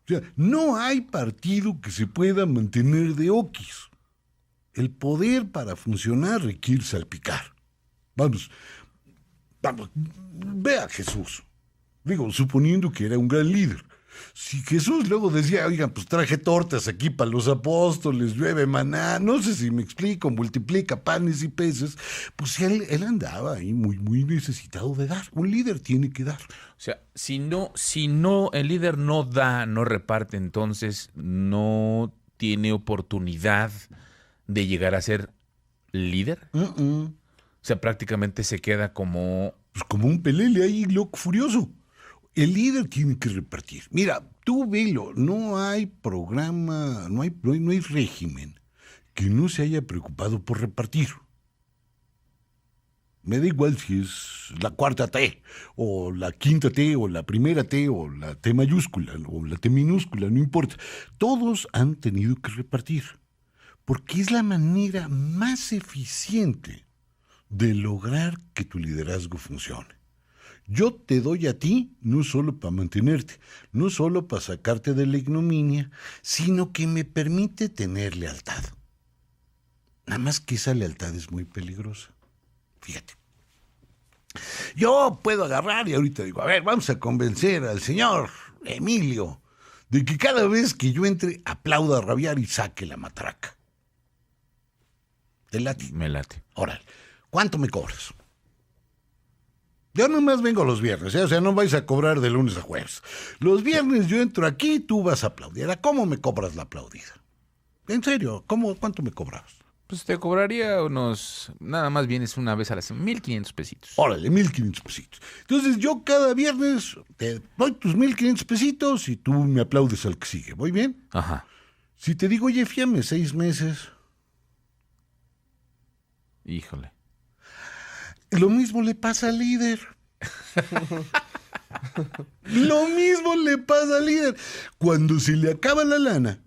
O sea, no hay partido que se pueda mantener de oquis. El poder para funcionar requiere salpicar. Vamos, ve a Jesús. Digo, suponiendo que era un gran líder. Si Jesús luego decía, oigan, pues traje tortas aquí para los apóstoles, llueve maná, no sé si me explico, multiplica panes y peces, pues él andaba ahí muy necesitado de dar. Un líder tiene que dar. O sea, si no, el líder no da, no reparte, entonces no tiene oportunidad de llegar a ser líder. O sea, prácticamente se queda como... Pues como un pelele ahí, loco, furioso. El líder tiene que repartir. Mira, tú velo, no hay programa, no hay régimen que no se haya preocupado por repartir. Me da igual si es la cuarta T, o la quinta T, o la primera T, o la T mayúscula, o la T minúscula, no importa. Todos han tenido que repartir, porque es la manera más eficiente de lograr que tu liderazgo funcione. Yo te doy a ti no solo para mantenerte, no solo para sacarte de la ignominia, sino que me permite tener lealtad. Nada más que esa lealtad es muy peligrosa. Fíjate. Yo puedo agarrar y ahorita digo, a ver, vamos a convencer al señor Emilio de que cada vez que yo entre aplauda, rabiar y saque la matraca. ¿Te late? Me late. Órale, ¿cuánto me cobras? Yo nomás vengo los viernes, o sea, no vais a cobrar de lunes a jueves. Los viernes yo entro aquí y tú vas a aplaudir. ¿A cómo me cobras la aplaudida? En serio, ¿cuánto me cobrabas? Pues te cobraría nada más vienes una vez a la semana, 1,500 pesitos. Órale, 1,500 pesitos. Entonces yo cada viernes te doy tus 1,500 pesitos y tú me aplaudes al que sigue. ¿Voy bien? Ajá. Si te digo, oye, fíame 6 meses. Híjole. Lo mismo le pasa al líder. Lo mismo le pasa al líder. Cuando se le acaba la lana,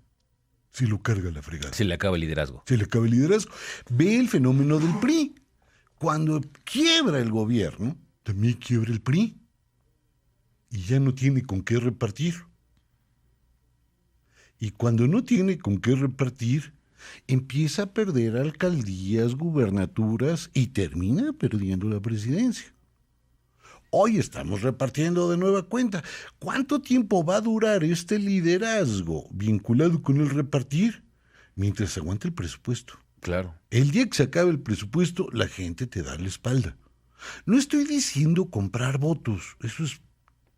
se lo carga la fregada. Se le acaba el liderazgo. Se le acaba el liderazgo. Ve el fenómeno del PRI. Cuando quiebra el gobierno, también quiebra el PRI. Y ya no tiene con qué repartir. Y cuando no tiene con qué repartir, empieza a perder alcaldías, gubernaturas y termina perdiendo la presidencia. Hoy estamos repartiendo de nueva cuenta. ¿Cuánto tiempo va a durar este liderazgo vinculado con el repartir? Mientras aguante el presupuesto. Claro. El día que se acabe el presupuesto, la gente te da la espalda. No estoy diciendo comprar votos. Eso es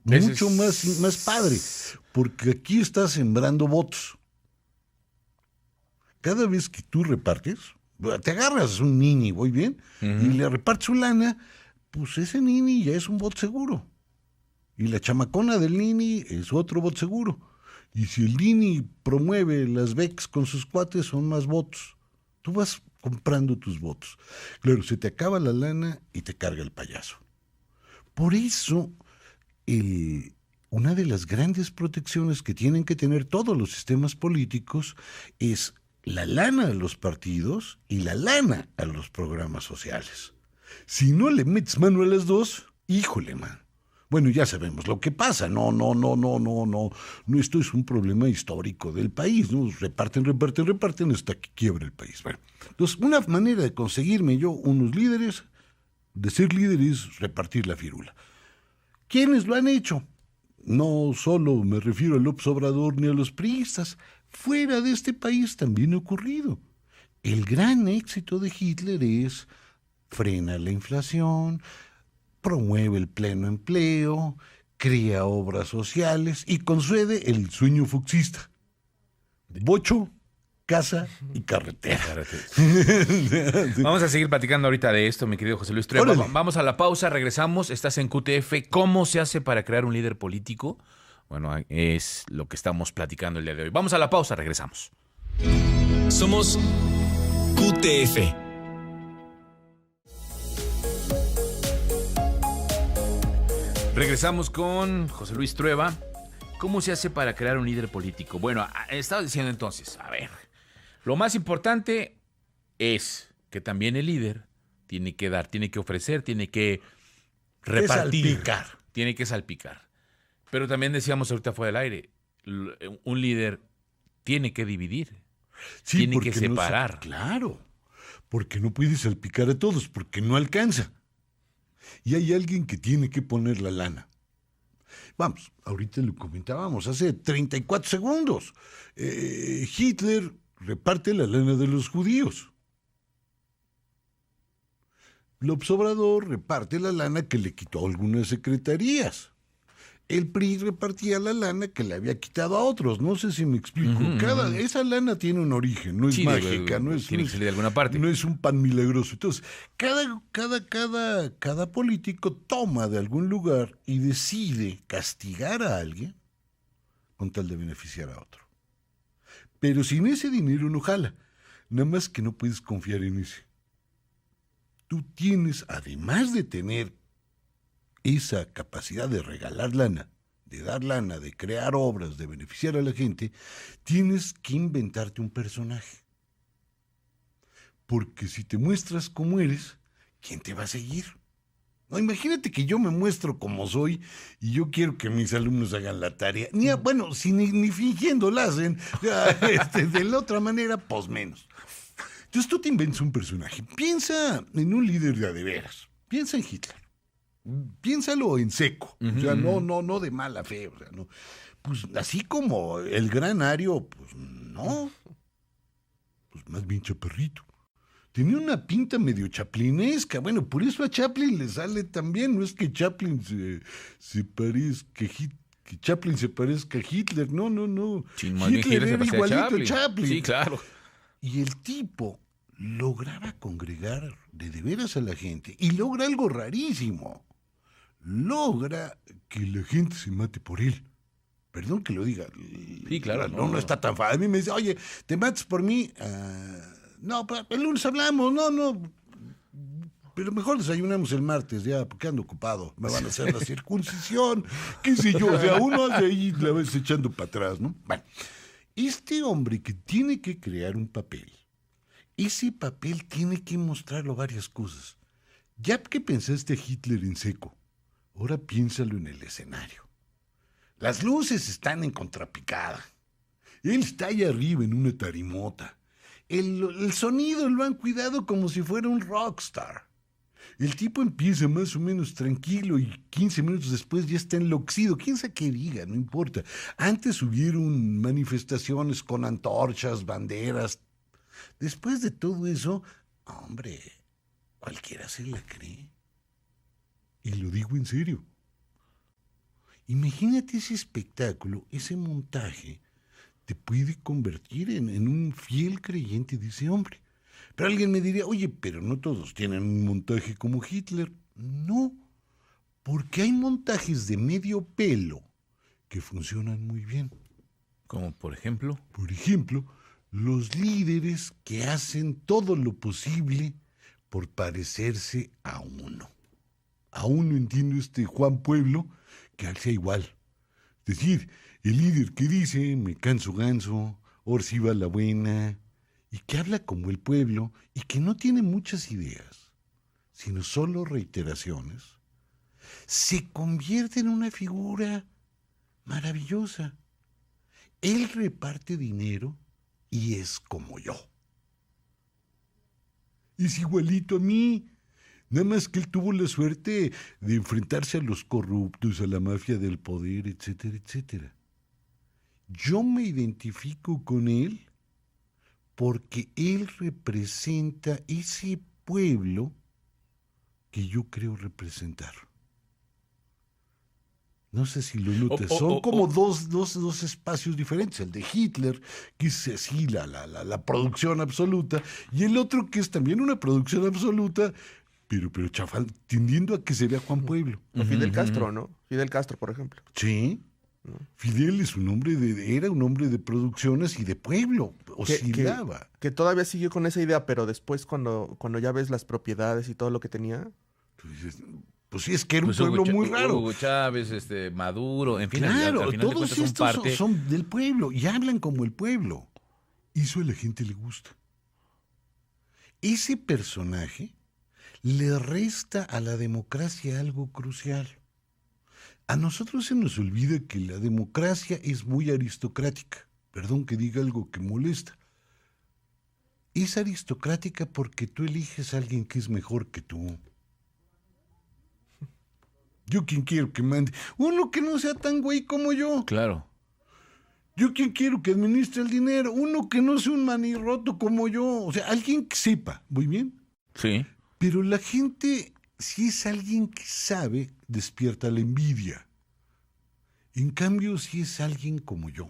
mucho más padre. Porque aquí estás sembrando votos. Cada vez que tú repartes, te agarras un nini, ¿voy bien? Y le repartes su lana, pues ese nini ya es un voto seguro. Y la chamacona del nini es otro voto seguro. Y si el nini promueve las becas con sus cuates, son más votos. Tú vas comprando tus votos. Claro, se te acaba la lana y te carga el payaso. Por eso, una de las grandes protecciones que tienen que tener todos los sistemas políticos es la lana a los partidos y la lana a los programas sociales. Si no le metes mano a las dos, híjole, man. Bueno, ya sabemos lo que pasa. No, esto es un problema histórico del país, ¿no? Reparten hasta que quiebra el país. Bueno, entonces, una manera de conseguirme yo unos líderes, de ser líderes, repartir la firula. ¿Quiénes lo han hecho? No solo me refiero a López Obrador ni a los priistas. Fuera de este país también ha ocurrido. El gran éxito de Hitler es frena la inflación, promueve el pleno empleo, crea obras sociales y concede el sueño foxista. Bocho, casa y carretera. Vamos a seguir platicando ahorita de esto, mi querido José Luis Trueba. Vamos a la pausa, regresamos. Estás en QTF. ¿Cómo se hace para crear un líder político? Bueno, es lo que estamos platicando el día de hoy. Vamos a la pausa, regresamos. Somos QTF. Regresamos con José Luis Trueba. ¿Cómo se hace para crear un líder político? Bueno, estaba diciendo entonces, a ver, lo más importante es que también el líder tiene que dar, tiene que ofrecer, tiene que repartir. Tiene que salpicar. Pero también decíamos ahorita fuera del aire, un líder tiene que dividir, Sí, tiene porque que separar. Claro, porque no puede salpicar a todos, porque no alcanza. Y hay alguien que tiene que poner la lana. Vamos, ahorita lo comentábamos hace 34 segundos. Hitler reparte la lana de los judíos. López Obrador reparte la lana que le quitó a algunas secretarías. El PRI repartía la lana que le había quitado a otros. No sé si me explico. Esa lana tiene un origen, no es Sí, mágica, tiene que salir de alguna parte. No es un pan milagroso. Entonces, cada político toma de algún lugar y decide castigar a alguien con tal de beneficiar a otro. Pero sin ese dinero no jala. Nada más que no puedes confiar en ese. Tú tienes, además de tener esa capacidad de regalar lana, de dar lana, de crear obras, de beneficiar a la gente, tienes que inventarte un personaje. Porque si te muestras como eres, ¿quién te va a seguir? No, imagínate que yo me muestro como soy y yo quiero que mis alumnos hagan la tarea. Bueno, si ni fingiendo la hacen, de la otra manera, pues menos. Entonces tú te inventas un personaje. Piensa en un líder de veras. Piensa en Hitler. Piénsalo en seco, o sea, no de mala fe, o sea, no. Pues así como el gran Ario, pues no, pues más bien chaparrito. Tenía una pinta medio chaplinesca, bueno, por eso a Chaplin le sale también, no es que Chaplin se parezca, que Chaplin se parezca a Hitler, no. Hitler era igualito a Chaplin. Sí, claro. Y el tipo lograba congregar de veras a la gente y logra algo rarísimo. Logra que la gente se mate por él. Perdón que lo diga. Sí, claro. No está tan fácil. A mí me dice, oye, ¿te matas por mí? No, el lunes hablamos, no. Pero mejor desayunamos el martes, ya, porque ando ocupado. Me van a hacer la circuncisión, qué sé yo. O sea, uno hace ahí la vez echando para atrás, ¿no? Bueno, este hombre que tiene que crear un papel, ese papel tiene que mostrarlo varias cosas. Ya que pensaste a Hitler en seco, ahora piénsalo en el escenario. Las luces están en contrapicada. Él está allá arriba en una tarimota. El sonido lo han cuidado como si fuera un rockstar. El tipo empieza más o menos tranquilo y 15 minutos después ya está enloquecido. ¿Quién sabe qué diga? No importa. Antes hubieron manifestaciones con antorchas, banderas. Después de todo eso, hombre, cualquiera se la cree. Y lo digo en serio. Imagínate ese espectáculo, ese montaje, te puede convertir en un fiel creyente de ese hombre. Pero alguien me diría, oye, pero no todos tienen un montaje como Hitler. No, porque hay montajes de medio pelo que funcionan muy bien. Como por ejemplo. Por ejemplo, los líderes que hacen todo lo posible por parecerse a uno. Aún no entiendo Juan Pueblo, que él sea igual. Es decir, el líder que dice, me canso ganso, ahora sí va la buena, y que habla como el pueblo, y que no tiene muchas ideas, sino solo reiteraciones, se convierte en una figura maravillosa. Él reparte dinero y es como yo. Es igualito a mí. Nada más que él tuvo la suerte de enfrentarse a los corruptos, a la mafia del poder, etcétera, etcétera. Yo me identifico con él porque él representa ese pueblo que yo creo representar. No sé si lo notas. Son como dos espacios diferentes. El de Hitler, que es así la producción absoluta, y el otro que es también una producción absoluta, pero chafal, tendiendo a que se vea Juan Pueblo. O Fidel Castro, ¿no? Fidel Castro, por ejemplo. Sí. Fidel es era un hombre de producciones y de pueblo, oscilaba. Que todavía siguió con esa idea, pero después cuando ya ves las propiedades y todo lo que tenía. Entonces, pues sí, es que era un Pues pueblo muy raro. Hugo Chávez, Maduro, en fin, Claro, al final de todos cuentas estos son del pueblo y hablan como el pueblo. Y eso a la gente le gusta. Ese personaje le resta a la democracia algo crucial. A nosotros se nos olvida que la democracia es muy aristocrática. Perdón que diga algo que molesta. Es aristocrática porque tú eliges a alguien que es mejor que tú. Yo quien quiero que mande. Uno que no sea tan güey como yo. Claro. Yo quien quiero que administre el dinero. Uno que no sea un manirroto como yo. O sea, alguien que sepa. ¿Muy bien? Sí. Pero la gente, si es alguien que sabe, despierta la envidia. En cambio, si es alguien como yo,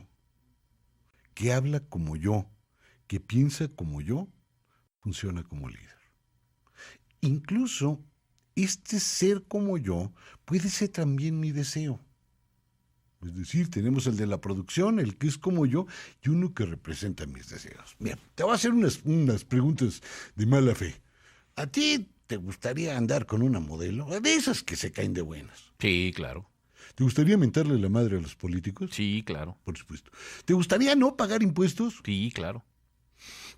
que habla como yo, que piensa como yo, funciona como líder. Incluso, este ser como yo puede ser también mi deseo. Es decir, tenemos el de la producción, el que es como yo, y uno que representa mis deseos. Mira, te voy a hacer unas preguntas de mala fe. ¿A ti te gustaría andar con una modelo? De esas que se caen de buenas. Sí, claro. ¿Te gustaría mentarle la madre a los políticos? Sí, claro. Por supuesto. ¿Te gustaría no pagar impuestos? Sí, claro.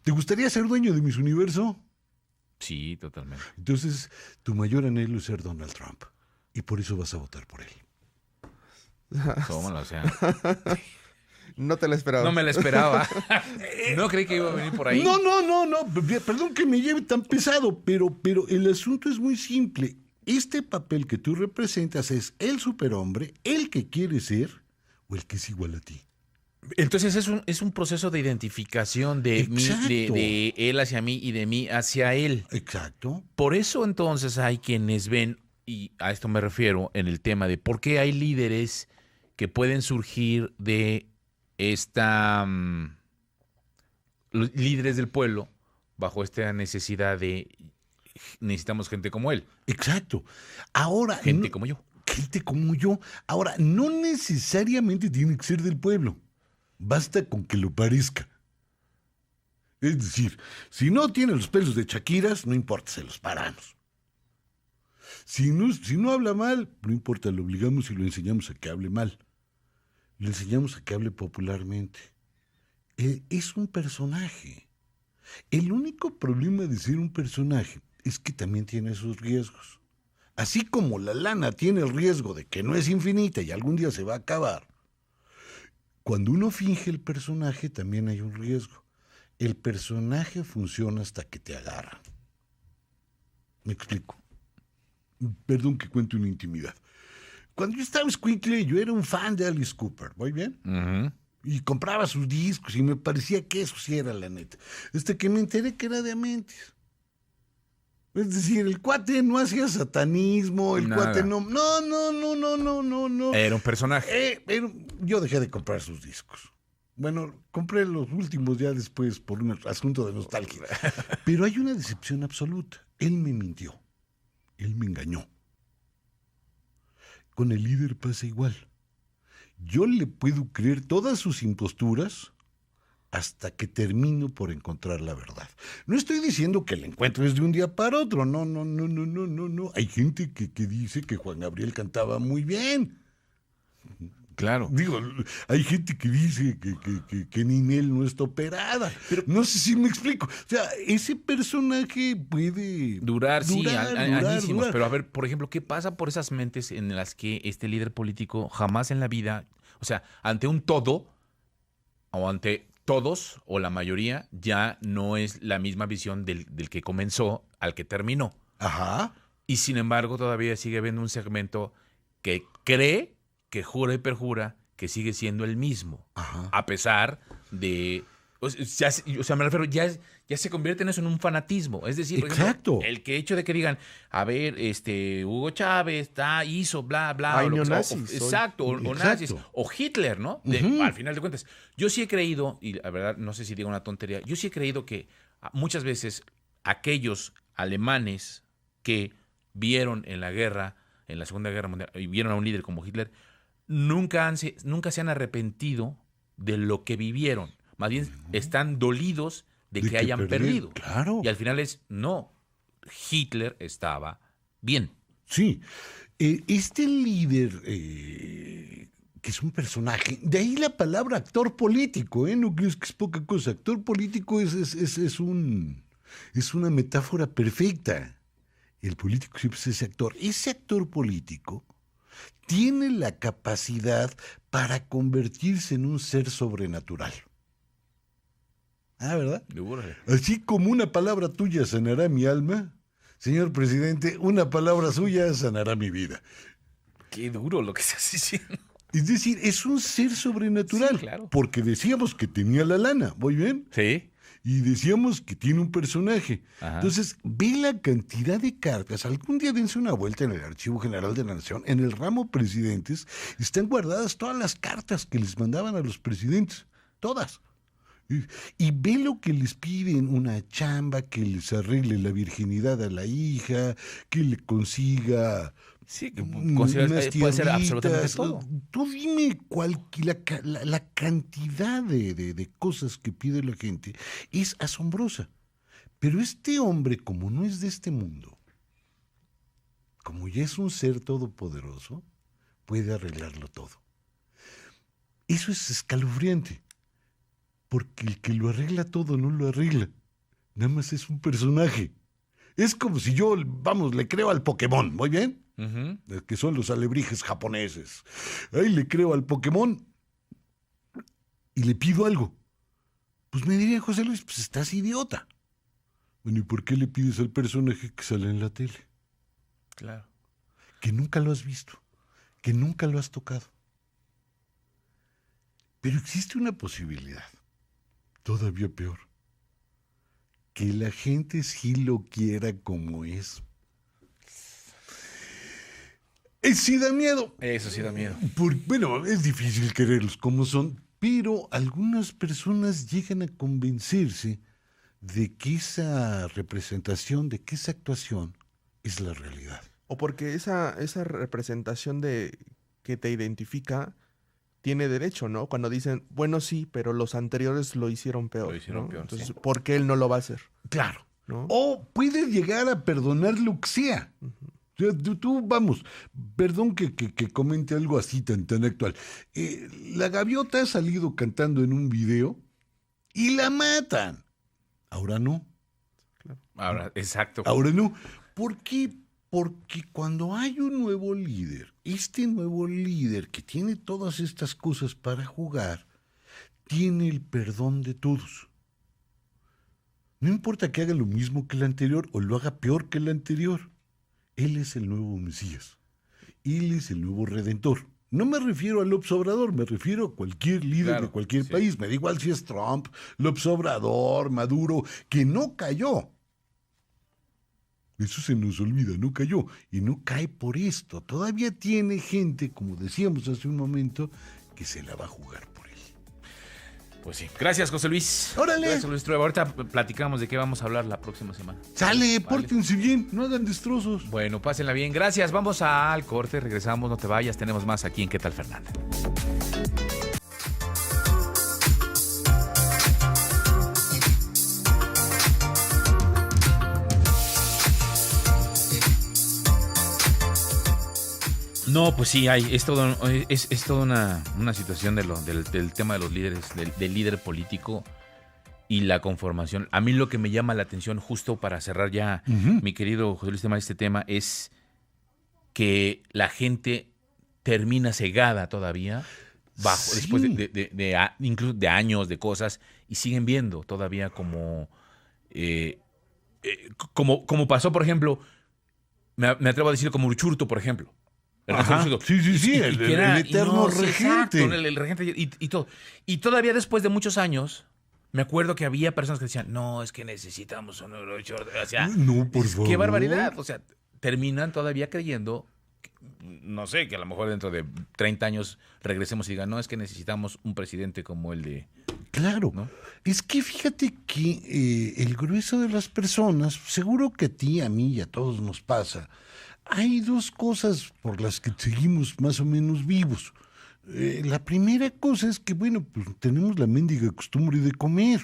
¿Te gustaría ser dueño de Miss Universo? Sí, totalmente. Entonces, tu mayor anhelo es ser Donald Trump. Y por eso vas a votar por él. Tómalo, o sea. No te la esperaba. No me la esperaba. No creí que iba a venir por ahí. No. Perdón que me lleve tan pesado, pero el asunto es muy simple. Este papel que tú representas es el superhombre, el que quiere ser o el que es igual a ti. Entonces es un proceso de identificación de mí, de él hacia mí y de mí hacia él. Exacto. Por eso entonces hay quienes ven, y a esto me refiero en el tema de por qué hay líderes que pueden surgir de esta líderes del pueblo bajo esta necesidad de necesitamos gente como él. Exacto. Ahora, Gente como yo. gente como yo. Ahora, no necesariamente tiene que ser del pueblo. Basta con que lo parezca. Es decir, si no tiene los pelos de Shakiras, no importa, se los paramos. Si no habla mal, no importa, lo obligamos y lo enseñamos a que hable mal. Le enseñamos a que hable popularmente. Es un personaje. El único problema de ser un personaje es que también tiene sus riesgos. Así como la lana tiene el riesgo de que no es infinita y algún día se va a acabar, cuando uno finge el personaje también hay un riesgo. El personaje funciona hasta que te agarran. Me explico. Perdón que cuente una intimidad. Cuando yo estaba escuincle, yo era un fan de Alice Cooper, ¿muy bien? Uh-huh. Y compraba sus discos y me parecía que eso sí era la neta. Hasta que me enteré que era de Amentis. Es decir, el cuate no hacía satanismo, el Nada. cuate no... No. Era un personaje. Pero yo dejé de comprar sus discos. Bueno, compré los últimos ya después por un asunto de nostalgia. Pero hay una decepción absoluta. Él me mintió. Él me engañó. Con el líder pasa igual. Yo le puedo creer todas sus imposturas hasta que termino por encontrar la verdad. No estoy diciendo que la encuentres de un día para otro. No. Hay gente que dice que Juan Gabriel cantaba muy bien. Claro. Digo, hay gente que dice que Ninel no está operada. Pero no sé si me explico. O sea, ese personaje puede Durar, añísimos. durar. Pero a ver, por ejemplo, ¿qué pasa por esas mentes en las que este líder político jamás en la vida, o sea, ante un todo, o ante todos, o la mayoría, ya no es la misma visión del que comenzó al que terminó? Ajá. Y sin embargo, todavía sigue habiendo un segmento que cree, que jura y perjura, que sigue siendo el mismo. Ajá. A pesar de... O sea, me refiero, ya se convierte en eso, en un fanatismo. Es decir, por Exacto. ejemplo, el que hecho de que digan, a ver, Hugo Chávez hizo bla, bla. Hay o lo que sea, neonazis, exacto, o Exacto. nazis. O Hitler, ¿no? Al final de cuentas. Yo sí he creído, y la verdad, no sé si digo una tontería, yo sí he creído que muchas veces aquellos alemanes que vieron en la guerra, en la Segunda Guerra Mundial, y vieron a un líder como Hitler, nunca se han arrepentido de lo que vivieron. Más bien están dolidos de que hayan perdido. Claro. Y al final no, Hitler estaba bien. Sí. Este líder, que es un personaje, de ahí la palabra actor político, no crees que es poca cosa. Actor político es una metáfora perfecta. El político siempre es ese actor. Ese actor político tiene la capacidad para convertirse en un ser sobrenatural. ¿Verdad? Así como una palabra tuya sanará mi alma, señor presidente, una palabra suya sanará mi vida. Qué duro lo que estás diciendo. Es decir, es un ser sobrenatural. Sí, claro. Porque decíamos que tenía la lana, ¿muy bien? Sí. Y decíamos que tiene un personaje. Ajá. Entonces, ve la cantidad de cartas. Algún día dense una vuelta en el Archivo General de la Nación. En el ramo presidentes están guardadas todas las cartas que les mandaban a los presidentes. Todas. Y ve lo que les piden: una chamba, que les arregle la virginidad a la hija, que le consiga... Sí, unas puede ser tierritas. absolutamente todo. Tú dime la cantidad de cosas que pide la gente es asombrosa. Pero este hombre, como no es de este mundo, como ya es un ser todopoderoso, puede arreglarlo todo. Eso es escalofriante, porque el que lo arregla todo no lo arregla. Nada más es un personaje. Es como si yo, le creo al Pokémon, ¿muy bien? Uh-huh. Que son los alebrijes japoneses. Ahí le creo al Pokémon y le pido algo. Pues me diría José Luis, pues estás idiota. Bueno, ¿y por qué le pides al personaje que sale en la tele? Claro. Que nunca lo has visto, que nunca lo has tocado. Pero existe una posibilidad, todavía peor. Que la gente sí lo quiera como es. Sí da miedo. Eso sí da miedo. Bueno, es difícil quererlos como son, pero algunas personas llegan a convencerse de que esa representación, de que esa actuación es la realidad. O porque esa representación de que te identifica tiene derecho, ¿no? Cuando dicen, bueno, sí, pero los anteriores lo hicieron peor. Lo hicieron ¿no? peor, Entonces, sí. ¿por qué él no lo va a hacer? Claro. ¿No? O puede llegar a perdonar lo que sea. O sea, vamos, perdón que comente algo así tan actual. La gaviota ha salido cantando en un video y la matan. Ahora no. Ahora, exacto. Ahora no. ¿Por qué? Porque cuando hay un nuevo líder, este nuevo líder que tiene todas estas cosas para jugar, tiene el perdón de todos. No importa que haga lo mismo que el anterior o lo haga peor que el anterior. Él es el nuevo Mesías. Él es el nuevo Redentor. No me refiero a López Obrador, me refiero a cualquier líder de cualquier país. Me da igual si es Trump, López Obrador, Maduro, que no cayó. Eso se nos olvida, no cayó. Y no cae por esto. Todavía tiene gente, como decíamos hace un momento, que se la va a jugar por él. Pues sí. Gracias, José Luis. ¡Órale! Gracias, Luis Trueba. Ahorita platicamos de qué vamos a hablar la próxima semana. Sale, pórtense bien, no hagan destrozos. Bueno, pásenla bien. Gracias. Vamos al corte. Regresamos. No te vayas. Tenemos más aquí en ¿Qué tal, Fernanda? No, pues sí, es toda una situación del tema de los líderes, del líder político y la conformación. A mí lo que me llama la atención, justo para cerrar ya, mi querido José Luis Temar, este tema, es que la gente termina cegada todavía, después incluso de años, de cosas, y siguen viendo todavía como pasó, por ejemplo, me atrevo a decir como Uruchurtu, por ejemplo. Ajá. Sí, el eterno regente. Exacto, el regente y todo. Y todavía después de muchos años, me acuerdo que había personas que decían, no, es que necesitamos un Uruchurtu. O sea, no, por favor. Qué barbaridad. O sea, terminan todavía creyendo, no sé, que a lo mejor dentro de 30 años regresemos y digan, no, es que necesitamos un presidente como el de... Claro, ¿no? Es que fíjate que el grueso de las personas, seguro que a ti, a mí y a todos nos pasa, hay dos cosas por las que seguimos más o menos vivos. La primera cosa es que, bueno, pues tenemos la mendiga costumbre de comer.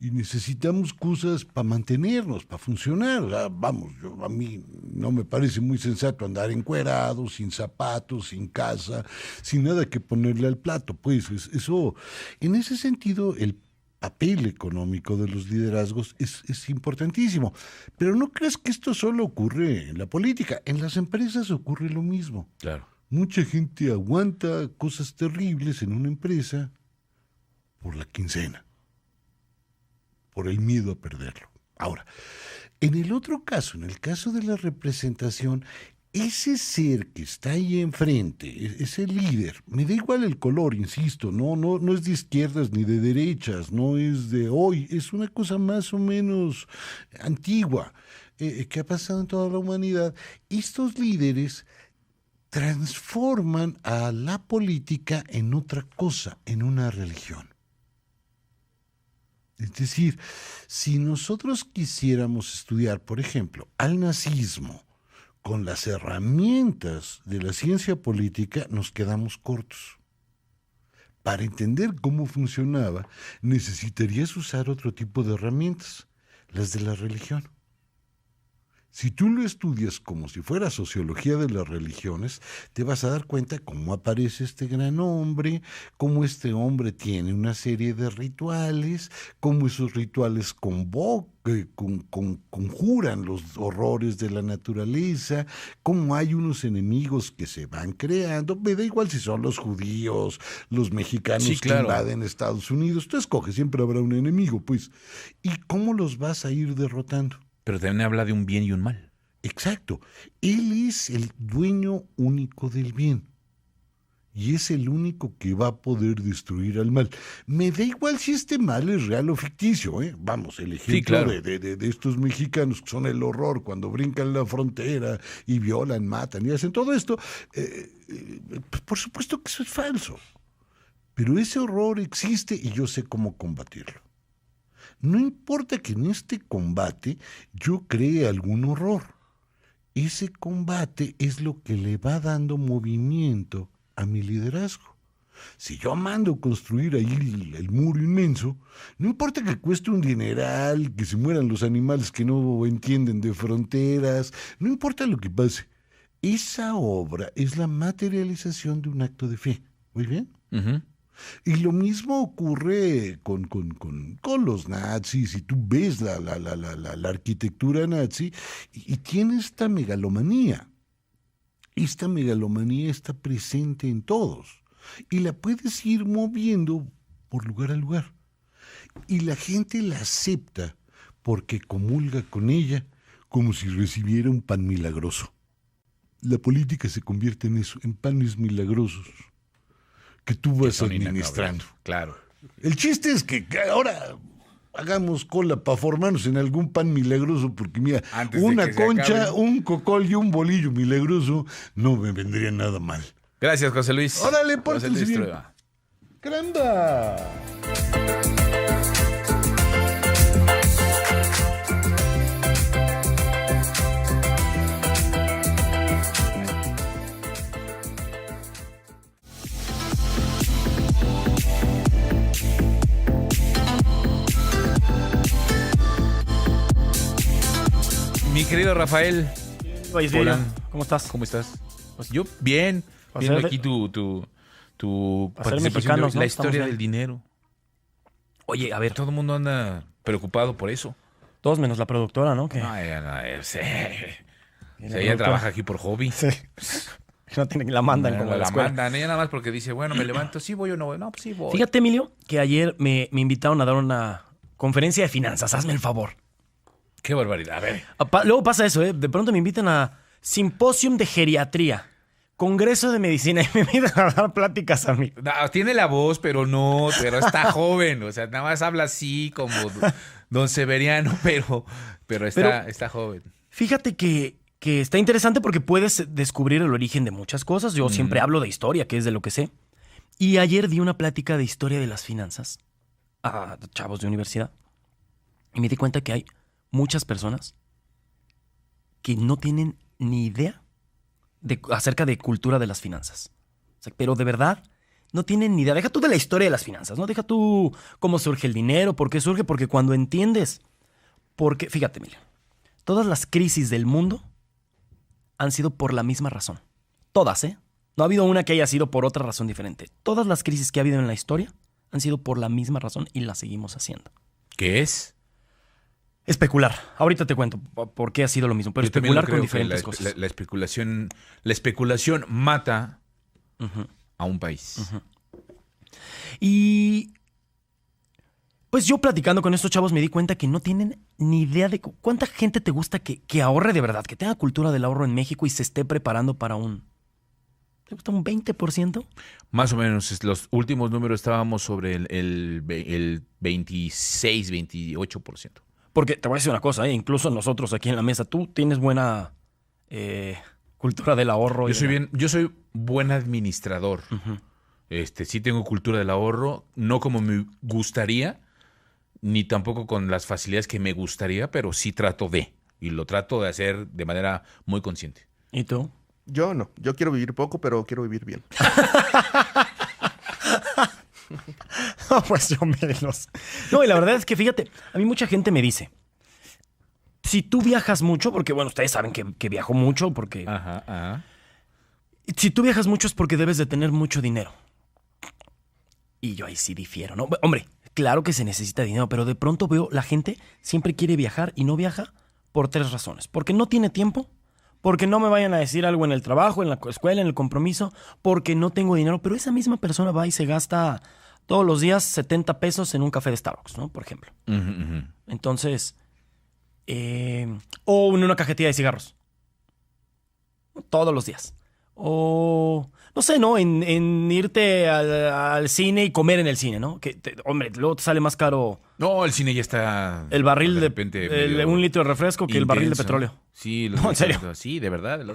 Y necesitamos cosas para mantenernos, para funcionar. Vamos, a mí no me parece muy sensato andar encuerado, sin zapatos, sin casa, sin nada que ponerle al plato. Pues eso, en ese sentido, el papel económico de los liderazgos es importantísimo. Pero no creas que esto solo ocurre en la política. En las empresas ocurre lo mismo. Claro. Mucha gente aguanta cosas terribles en una empresa por la quincena, por el miedo a perderlo. Ahora, en el otro caso, en el caso de la representación, ese ser que está ahí enfrente, ese líder, me da igual el color, insisto, no es de izquierdas ni de derechas, no es de hoy, es una cosa más o menos antigua, que ha pasado en toda la humanidad. Estos líderes transforman a la política en otra cosa, en una religión. Es decir, si nosotros quisiéramos estudiar, por ejemplo, al nazismo con las herramientas de la ciencia política, nos quedamos cortos. Para entender cómo funcionaba, necesitarías usar otro tipo de herramientas, las de la religión. Si tú lo estudias como si fuera sociología de las religiones, te vas a dar cuenta cómo aparece este gran hombre, cómo este hombre tiene una serie de rituales, cómo esos rituales conjuran los horrores de la naturaleza, cómo hay unos enemigos que se van creando. Me da igual si son los judíos, los mexicanos Sí, claro, que invaden Estados Unidos. Tú escoges, siempre habrá un enemigo, pues. ¿Y cómo los vas a ir derrotando? Pero también habla de un bien y un mal. Exacto. Él es el dueño único del bien. Y es el único que va a poder destruir al mal. Me da igual si este mal es real o ficticio, ¿eh? Vamos, el ejemplo Sí, claro. de estos mexicanos que son el horror cuando brincan la frontera y violan, matan y hacen todo esto. Por supuesto que eso es falso. Pero ese horror existe y yo sé cómo combatirlo. No importa que en este combate yo cree algún horror. Ese combate es lo que le va dando movimiento a mi liderazgo. Si yo mando construir ahí el muro inmenso, no importa que cueste un dineral, que se mueran los animales que no entienden de fronteras, no importa lo que pase. Esa obra es la materialización de un acto de fe. ¿Muy bien? Uh-huh. Y lo mismo ocurre con los nazis, y tú ves la arquitectura nazi y tiene esta megalomanía. Esta megalomanía está presente en todos y la puedes ir moviendo por lugar a lugar. Y la gente la acepta porque comulga con ella como si recibiera un pan milagroso. La política se convierte en eso, en panes milagrosos que tú vas administrando. Claro. El chiste es que ahora hagamos cola para formarnos en algún pan milagroso, porque mira, Antes de una que se concha, acabe. un cocol y un bolillo milagroso no me vendría nada mal. Gracias, José Luis. Órale, José pórtense Luis bien. Trueba. ¡Caramba! Mi querido Rafael, Vallisvilla, ¿cómo estás? ¿cómo estás? Yo bien, Para viendo ser- aquí tu para ser participación mexicanos, de ¿no? la Estamos historia bien. del dinero. Oye, a ver, Todo el mundo anda preocupado por eso. todos menos la productora, ¿no? Que No, ella, no, sí. la Ella productora- trabaja aquí por hobby. Sí. No tienen, la mandan como a la la escuela. mandan, ella nada más porque dice, bueno, me levanto, sí voy o no voy. No, pues sí voy. Fíjate, Emilio, que ayer me invitaron a dar una conferencia de finanzas. Hazme el favor. Qué barbaridad. A ver. Luego pasa eso, ¿eh? De pronto me invitan a Simposium de Geriatría, Congreso de Medicina, y me invitan a dar pláticas a mí. No, tiene la voz, pero está joven. O sea, nada más habla así como don Severiano, pero está joven. Fíjate que está interesante porque puedes descubrir el origen de muchas cosas. Yo siempre hablo de historia, que es de lo que sé. Y ayer di una plática de historia de las finanzas a chavos de universidad. Y me di cuenta que hay muchas personas que no tienen ni idea acerca de cultura de las finanzas. O sea, pero de verdad, no tienen ni idea. Deja tú de la historia de las finanzas, ¿no? Deja tú cómo surge el dinero, por qué surge, porque cuando entiendes, porque, fíjate, Emilio, todas las crisis del mundo han sido por la misma razón. Todas, ¿eh? No ha habido una que haya sido por otra razón diferente. Todas las crisis que ha habido en la historia han sido por la misma razón y las seguimos haciendo. ¿Qué es? Especular. Ahorita te cuento por qué ha sido lo mismo, pero Yo también especular creo con que diferentes cosas. la especulación mata a un país. Y pues yo platicando con estos chavos me di cuenta que no tienen ni idea de cuánta gente te gusta que ahorre de verdad, que tenga cultura del ahorro en México y se esté preparando para ¿te gusta un 20%? Más o menos, los últimos números estábamos sobre el 26, 28%. Porque te voy a decir una cosa, incluso nosotros aquí en la mesa, tú tienes buena cultura del ahorro. Yo soy buen administrador. Sí tengo cultura del ahorro, no como me gustaría, ni tampoco con las facilidades que me gustaría, pero sí y lo trato de hacer de manera muy consciente. ¿Y tú? Yo no. Yo quiero vivir poco, pero quiero vivir bien. No, pues yo menos. No, y la verdad es que fíjate, a mí mucha gente me dice, si tú viajas mucho, porque bueno, ustedes saben que viajo mucho, porque... Ajá. Si tú viajas mucho es porque debes de tener mucho dinero. Y yo ahí sí difiero, ¿no? Hombre, claro que se necesita dinero, pero de pronto veo la gente siempre quiere viajar y no viaja por 3 razones. Porque no tiene tiempo, porque no me vayan a decir algo en el trabajo, en la escuela, en el compromiso, porque no tengo dinero. Pero esa misma persona va y se gasta todos los días 70 pesos en un café de Starbucks, ¿no? Por ejemplo. Entonces, o en una cajetilla de cigarros. Todos los días. O, no sé, ¿no? En irte al cine y comer en el cine, ¿no? Hombre, luego te sale más caro... No, el cine ya está... El barril de repente un litro de refresco que el barril de petróleo. Sí, No, ¿en serio? Sí, de verdad.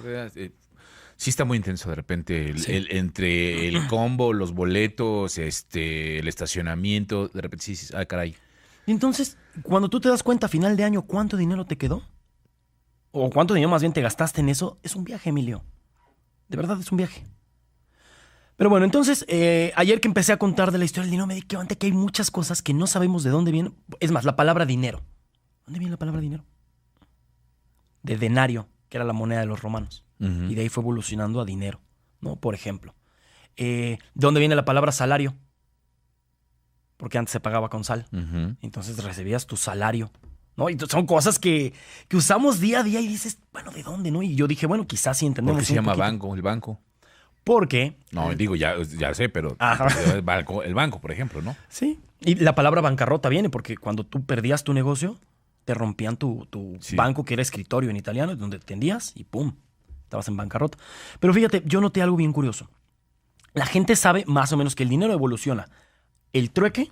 Sí está muy intenso de repente. Entre el combo, los boletos, el estacionamiento, de repente sí, caray. Y entonces, cuando tú te das cuenta a final de año cuánto dinero te quedó, o cuánto dinero más bien te gastaste en eso, es un viaje, Emilio. De verdad es un viaje. Pero bueno, entonces, ayer que empecé a contar de la historia del dinero, me di cuenta que hay muchas cosas que no sabemos de dónde vienen. Es más, la palabra dinero. ¿Dónde viene la palabra dinero? De denario, que era la moneda de los romanos. Y de ahí fue evolucionando a dinero, ¿no? Por ejemplo. ¿De dónde viene la palabra salario? Porque antes se pagaba con sal. Entonces recibías tu salario, ¿no? Y son cosas que usamos día a día y dices, bueno, ¿de dónde, no? Y yo dije, bueno, quizás sí entendemos. ¿Por qué se llama poquito. el banco? Porque... No, digo, ya sé, pero el banco, por ejemplo, ¿no? Sí. Y la palabra bancarrota viene porque cuando tú perdías tu negocio, te rompían tu banco, que era escritorio en italiano, donde tendías y ¡pum! Estabas en bancarrota. Pero fíjate, yo noté algo bien curioso. La gente sabe más o menos que el dinero evoluciona. El trueque,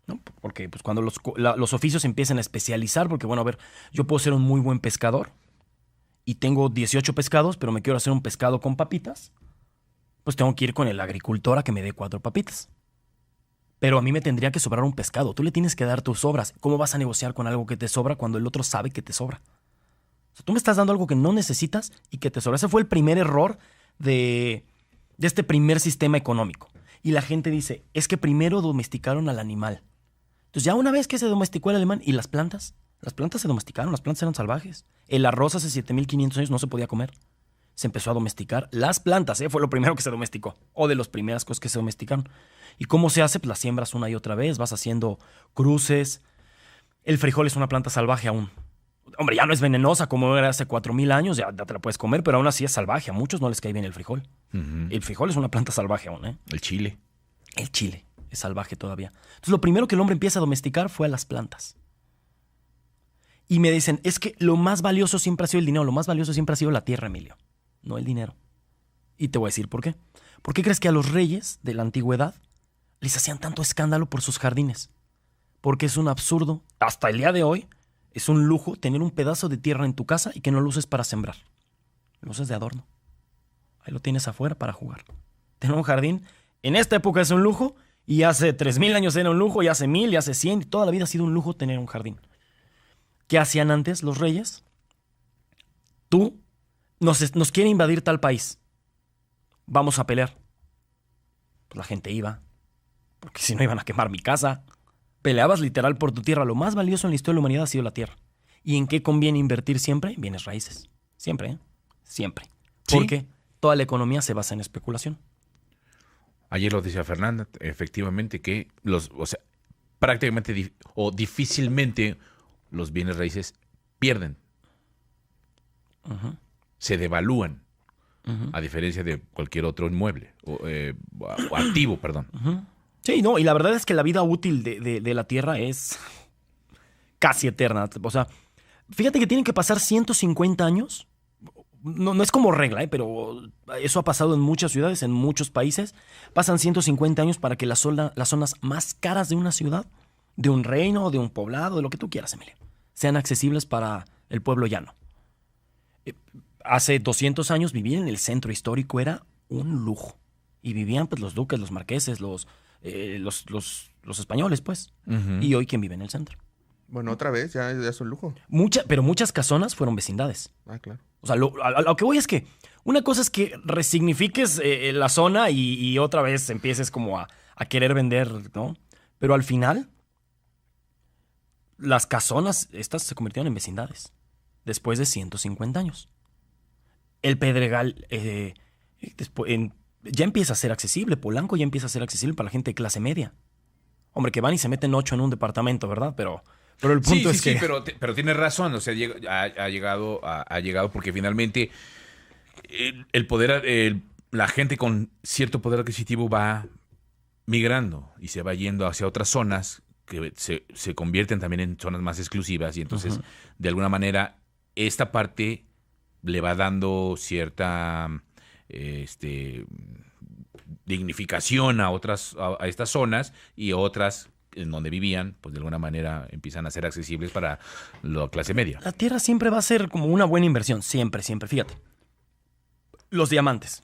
¿no? Porque pues, cuando los oficios empiezan a especializar, porque bueno, a ver, yo puedo ser un muy buen pescador y tengo 18 pescados, pero me quiero hacer un pescado con papitas, pues tengo que ir con el agricultor a que me dé 4 papitas. Pero a mí me tendría que sobrar un pescado. Tú le tienes que dar tus sobras. ¿Cómo vas a negociar con algo que te sobra cuando el otro sabe que te sobra? O sea, tú me estás dando algo que no necesitas y que te sobra. Ese fue el primer error de este primer sistema económico. Y la gente dice, es que primero domesticaron al animal. Entonces ya una vez que se domesticó el animal, ¿y las plantas? Las plantas se domesticaron, las plantas eran salvajes. El arroz hace 7,500 años no se podía comer. Se empezó a domesticar las plantas, fue lo primero que se domesticó. O de las primeras cosas que se domesticaron. ¿Y cómo se hace? Pues las siembras una y otra vez, vas haciendo cruces. El frijol es una planta salvaje aún. Hombre, ya no es venenosa como era hace 4,000 años, ya te la puedes comer, pero aún así es salvaje. A muchos no les cae bien el frijol. El frijol es una planta salvaje aún, El chile. El chile es salvaje todavía. Entonces lo primero que el hombre empieza a domesticar fue a las plantas. Y me dicen, es que lo más valioso siempre ha sido el dinero, lo más valioso siempre ha sido la tierra, Emilio, no el dinero. Y te voy a decir por qué. ¿Por qué crees que a los reyes de la antigüedad les hacían tanto escándalo por sus jardines? Porque es un absurdo. Hasta el día de hoy es un lujo tener un pedazo de tierra en tu casa y que no lo uses para sembrar. Lo usas de adorno. Ahí lo tienes afuera para jugar. Tener un jardín en esta época es un lujo y hace 3,000 años era un lujo y hace 1,000 y hace 100 y toda la vida ha sido un lujo tener un jardín. ¿Qué hacían antes los reyes? Nos quiere invadir tal país. Vamos a pelear. Pues la gente iba, porque si no iban a quemar mi casa. Peleabas literal por tu tierra. Lo más valioso en la historia de la humanidad ha sido la tierra. ¿Y en qué conviene invertir siempre? Bienes raíces. Siempre, ¿eh? Siempre. Sí. Porque toda la economía se basa en especulación. Ayer lo decía Fernanda, efectivamente, que prácticamente difícilmente los bienes raíces pierden. Ujú. Se devalúan, Ujú. a diferencia de cualquier otro inmueble o activo, perdón. Ujú. Sí, no, y la verdad es que la vida útil de la Tierra es casi eterna. O sea, fíjate que tienen que pasar 150 años. No es como regla, pero eso ha pasado en muchas ciudades, en muchos países. Pasan 150 años para que las zonas más caras de una ciudad, de un reino, de un poblado, de lo que tú quieras, Emilio, sean accesibles para el pueblo llano. Hace 200 años vivir en el centro histórico era un lujo. Y vivían pues los duques, los marqueses, los españoles, pues. Ujú. Y hoy, ¿quién vive en el centro? Bueno, otra vez, ya es un lujo. Pero muchas casonas fueron vecindades. Ah, claro. O sea, a lo que voy es que una cosa es que resignifiques la zona y otra vez empieces como a querer vender, ¿no? Pero al final, las casonas, estas se convirtieron en vecindades después de 150 años. El Pedregal ya empieza a ser accesible. Polanco ya empieza a ser accesible para la gente de clase media. Hombre, que van y se meten 8 en un departamento, ¿verdad? Pero el punto es que... Sí, pero tienes razón, o sea, ha llegado porque finalmente el poder, la gente con cierto poder adquisitivo va migrando y se va yendo hacia otras zonas que se convierten también en zonas más exclusivas y entonces, Ujú. de alguna manera, esta parte le va dando cierta dignificación a estas zonas y otras en donde vivían, pues de alguna manera empiezan a ser accesibles para la clase media. La tierra siempre va a ser como una buena inversión. Siempre, siempre. Fíjate. Los diamantes.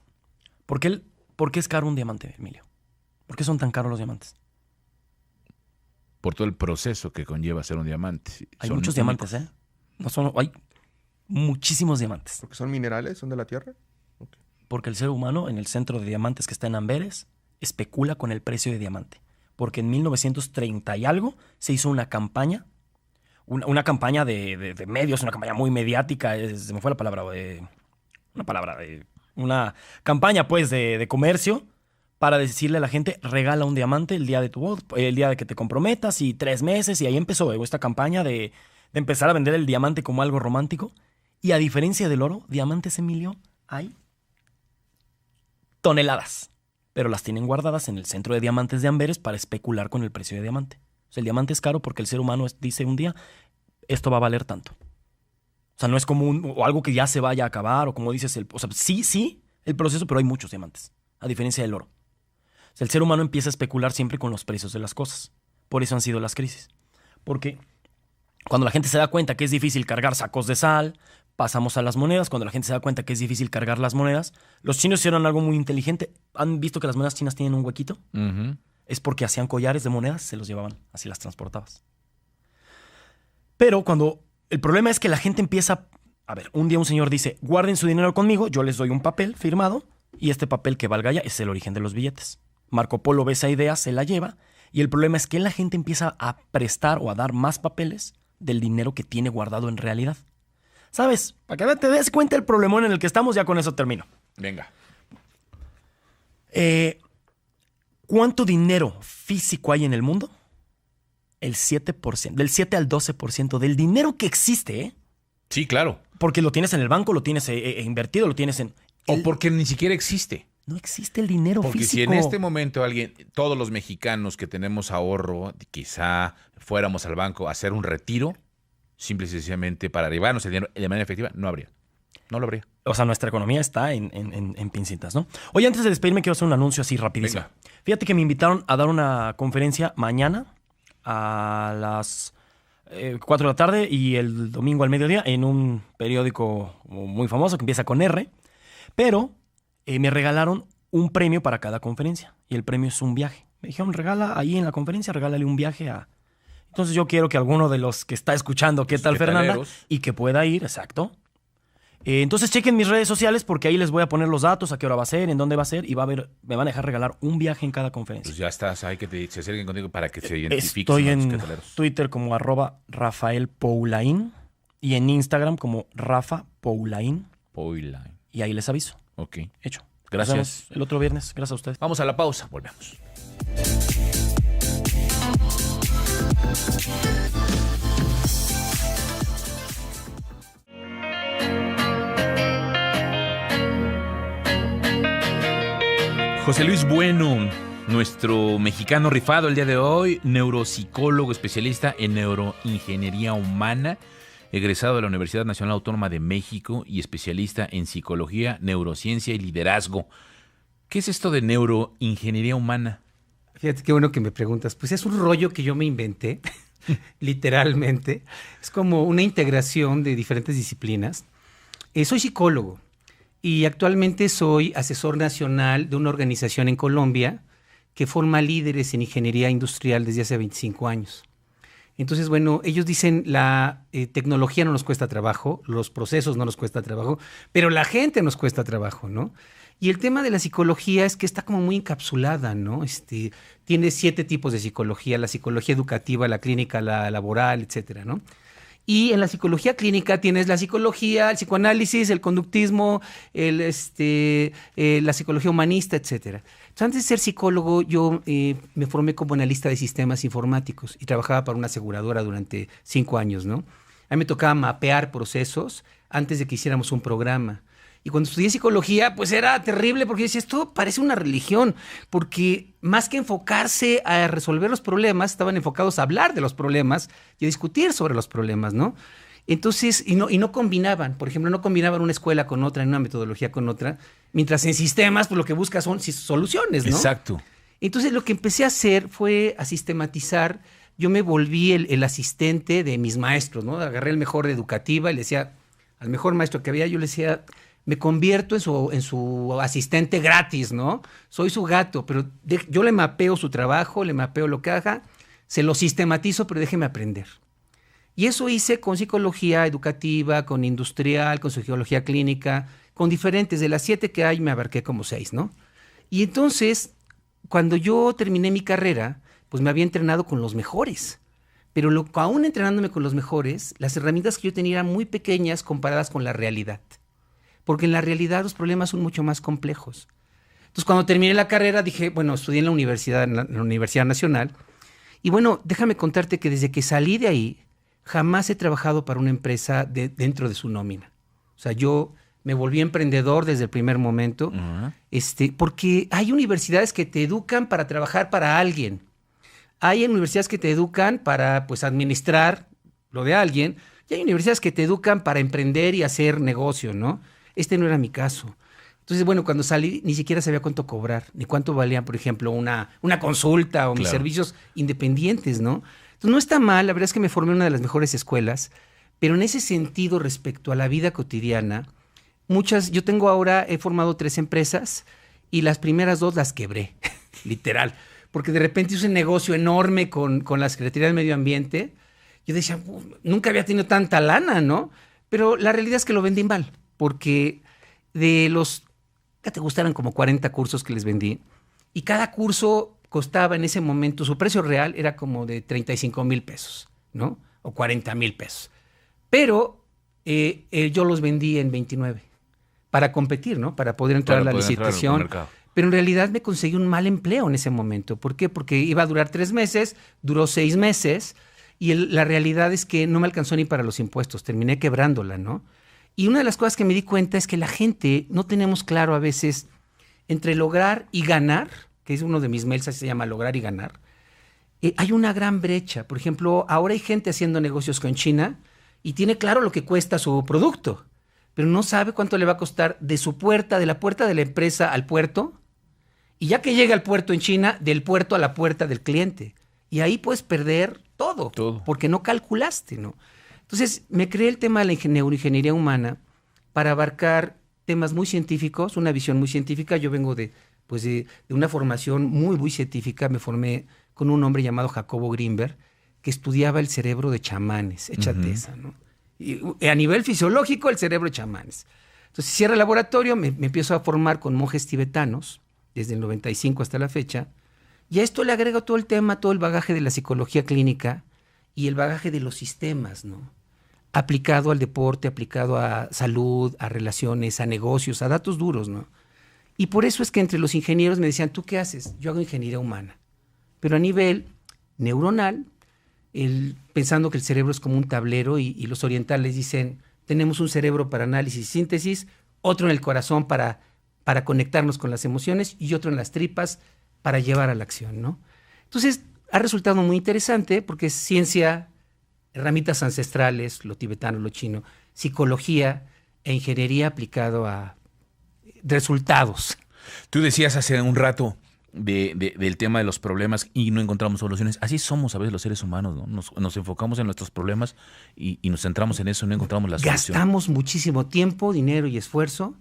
¿Por qué es caro un diamante, Emilio? ¿Por qué son tan caros los diamantes? Por todo el proceso que conlleva ser un diamante. Hay Son muchos únicos. diamantes, ¿eh? Hay muchísimos diamantes. Porque son minerales, son de la tierra. Porque el ser humano, en el centro de diamantes que está en Amberes, especula con el precio de diamante. Porque en 1930 y algo se hizo una campaña, una campaña de medios, una campaña muy mediática, se me fue la palabra, una campaña pues de comercio para decirle a la gente, regala un diamante el día de tu boda, el día de que te comprometas y 3 meses, y ahí empezó esta campaña de empezar a vender el diamante como algo romántico. Y a diferencia del oro, diamantes, Emilio, hay toneladas, pero las tienen guardadas en el centro de diamantes de Amberes para especular con el precio de diamante. O sea, el diamante es caro porque el ser humano dice un día, esto va a valer tanto. O sea, no es como o algo que ya se vaya a acabar, o como dices, o sea, sí, el proceso, pero hay muchos diamantes, a diferencia del oro. O sea, el ser humano empieza a especular siempre con los precios de las cosas. Por eso han sido las crisis. Porque cuando la gente se da cuenta que es difícil cargar sacos de sal, pasamos a las monedas. Cuando la gente se da cuenta que es difícil cargar las monedas, los chinos hicieron algo muy inteligente. ¿Han visto que las monedas chinas tienen un huequito? Ujú. Es porque hacían collares de monedas, se los llevaban, así las transportabas. Pero cuando el problema es que la gente empieza... A ver, un día un señor dice, guarden su dinero conmigo, yo les doy un papel firmado y este papel que valga ya es el origen de los billetes. Marco Polo ve esa idea, se la lleva y el problema es que la gente empieza a prestar o a dar más papeles del dinero que tiene guardado en realidad. ¿Sabes? Para que te des cuenta el problemón en el que estamos, ya con eso termino. Venga. ¿Cuánto dinero físico hay en el mundo? El 7%, del 7 al 12% del dinero que existe, ¿eh? Sí, claro. Porque lo tienes en el banco, lo tienes invertido, lo tienes en... O porque ni siquiera existe. No existe el dinero Porque físico. si en este momento todos los mexicanos que tenemos ahorro, quizá fuéramos al banco a hacer un retiro, simple y sencillamente para arribarnos el dinero de manera efectiva, no habría. No lo habría. O sea, nuestra economía está en pincitas, ¿no? Oye, antes de despedirme, quiero hacer un anuncio así rapidísimo. Venga. Fíjate que me invitaron a dar una conferencia mañana a las 4 de la tarde y el domingo al mediodía en un periódico muy famoso que empieza con R. Pero me regalaron un premio para cada conferencia y el premio es un viaje. Me dijeron, regala ahí en la conferencia, regálale un viaje a... Entonces yo quiero que alguno de los que está escuchando, ¿qué tal, Fernanda? quetaleros. Y que pueda ir, exacto. Entonces chequen mis redes sociales porque ahí les voy a poner los datos, a qué hora va a ser, en dónde va a ser y me van a dejar regalar un viaje en cada conferencia. Pues ya estás, hay que se acerquen contigo para que se identifiquen. Estoy a los en cataleros. Twitter como @RafaelPoulain y en Instagram como Rafa Poulain Poulain. y ahí les aviso. Ok. Hecho. Gracias. Nos vemos el otro viernes. Gracias a ustedes. Vamos a la pausa, volvemos. José Luis Bueno, nuestro mexicano rifado el día de hoy, neuropsicólogo especialista en neuroingeniería humana, egresado de la Universidad Nacional Autónoma de México y especialista en psicología, neurociencia y liderazgo. ¿Qué es esto de neuroingeniería humana? Fíjate qué bueno que me preguntas. Pues es un rollo que yo me inventé, literalmente. Es como una integración de diferentes disciplinas. Soy psicólogo y actualmente soy asesor nacional de una organización en Colombia que forma líderes en ingeniería industrial desde hace 25 años. Entonces, bueno, ellos dicen la tecnología no nos cuesta trabajo, los procesos no nos cuesta trabajo, pero la gente nos cuesta trabajo, ¿no? Y el tema de la psicología es que está como muy encapsulada, ¿no? Tiene 7 tipos de psicología: la psicología educativa, la clínica, la laboral, etcétera, ¿no? Y en la psicología clínica tienes la psicología, el psicoanálisis, el conductismo, la psicología humanista, etcétera. Entonces, antes de ser psicólogo, yo me formé como analista de sistemas informáticos y trabajaba para una aseguradora durante 5 años, ¿no? A mí me tocaba mapear procesos antes de que hiciéramos un programa. Y cuando estudié psicología, pues era terrible porque yo decía, esto parece una religión, porque más que enfocarse a resolver los problemas, estaban enfocados a hablar de los problemas y a discutir sobre los problemas, ¿no? Entonces, y no combinaban, por ejemplo, no combinaban una escuela con otra, una metodología con otra, mientras en sistemas, pues lo que buscas son soluciones, ¿no? Exacto. Entonces, lo que empecé a hacer fue a sistematizar. Yo me volví el asistente de mis maestros, ¿no? Agarré el mejor de educativa y le decía al mejor maestro que había, yo le decía, me convierto en su asistente gratis, ¿no? Soy su gato, pero yo le mapeo su trabajo, le mapeo lo que haga, se lo sistematizo, pero déjeme aprender. Y eso hice con psicología educativa, con industrial, con psicología clínica, con diferentes. De las 7 que hay, me abarqué como 6, ¿no? Y entonces, cuando yo terminé mi carrera, pues me había entrenado con los mejores. Pero aún entrenándome con los mejores, las herramientas que yo tenía eran muy pequeñas comparadas con la realidad. Porque en la realidad los problemas son mucho más complejos. Entonces, cuando terminé la carrera, dije, bueno, estudié en la Universidad Nacional. Y bueno, déjame contarte que desde que salí de ahí, jamás he trabajado para una empresa dentro de su nómina. O sea, yo me volví emprendedor desde el primer momento, porque hay universidades que te educan para trabajar para alguien. Hay universidades que te educan para, pues, administrar lo de alguien, y hay universidades que te educan para emprender y hacer negocio, ¿no? Este no era mi caso. Entonces, bueno, cuando salí ni siquiera sabía cuánto cobrar, ni cuánto valían, por ejemplo, una consulta o mis servicios independientes, ¿no? Entonces, no está mal, la verdad es que me formé en una de las mejores escuelas, pero en ese sentido, respecto a la vida cotidiana, yo he formado 3 empresas y las primeras 2 las quebré, literal, porque de repente hice un negocio enorme con la Secretaría del Medio Ambiente. Yo decía, nunca había tenido tanta lana, ¿no? Pero la realidad es que lo vendí mal, porque de los que te gustaran como 40 cursos que les vendí, y cada curso costaba en ese momento, su precio real era como de 35,000 pesos, ¿no? O 40,000 pesos. Pero yo los vendí en 29 para competir, ¿no? Para poder entrar a la licitación. Pero en realidad me conseguí un mal empleo en ese momento. ¿Por qué? Porque iba a durar 3 meses, duró 6 meses, y la realidad es que no me alcanzó ni para los impuestos, terminé quebrándola, ¿no? Y una de las cosas que me di cuenta es que la gente no tenemos claro a veces entre lograr y ganar, que es uno de mis mails, así se llama, lograr y ganar. Hay una gran brecha. Por ejemplo, ahora hay gente haciendo negocios con China y tiene claro lo que cuesta su producto, pero no sabe cuánto le va a costar de la puerta de la empresa al puerto, y ya que llega al puerto en China, del puerto a la puerta del cliente. Y ahí puedes perder todo. Porque no calculaste, ¿no? Entonces, me creé el tema de la neuroingeniería humana para abarcar temas muy científicos, una visión muy científica. Yo vengo de una formación muy, muy científica. Me formé con un hombre llamado Jacobo Grinberg, que estudiaba el cerebro de chamanes. Échate esa, ¿no? Y a nivel fisiológico, el cerebro de chamanes. Entonces cierra el laboratorio, me empiezo a formar con monjes tibetanos, desde el 95 hasta la fecha, y a esto le agrego todo el tema, todo el bagaje de la psicología clínica y el bagaje de los sistemas, ¿no? Aplicado al deporte, aplicado a salud, a relaciones, a negocios, a datos duros, ¿no? Y por eso es que entre los ingenieros me decían, ¿tú qué haces? Yo hago ingeniería humana, pero a nivel neuronal, pensando que el cerebro es como un tablero y los orientales dicen, tenemos un cerebro para análisis y síntesis, otro en el corazón para conectarnos con las emociones y otro en las tripas para llevar a la acción, ¿no? Entonces, ha resultado muy interesante porque es ciencia, herramientas ancestrales, lo tibetano, lo chino, psicología e ingeniería aplicado a resultados. Tú decías hace un rato del tema de los problemas y no encontramos soluciones. Así somos a veces los seres humanos, ¿no? Nos enfocamos en nuestros problemas y nos centramos en eso y no encontramos la solución. Gastamos muchísimo tiempo, dinero y esfuerzo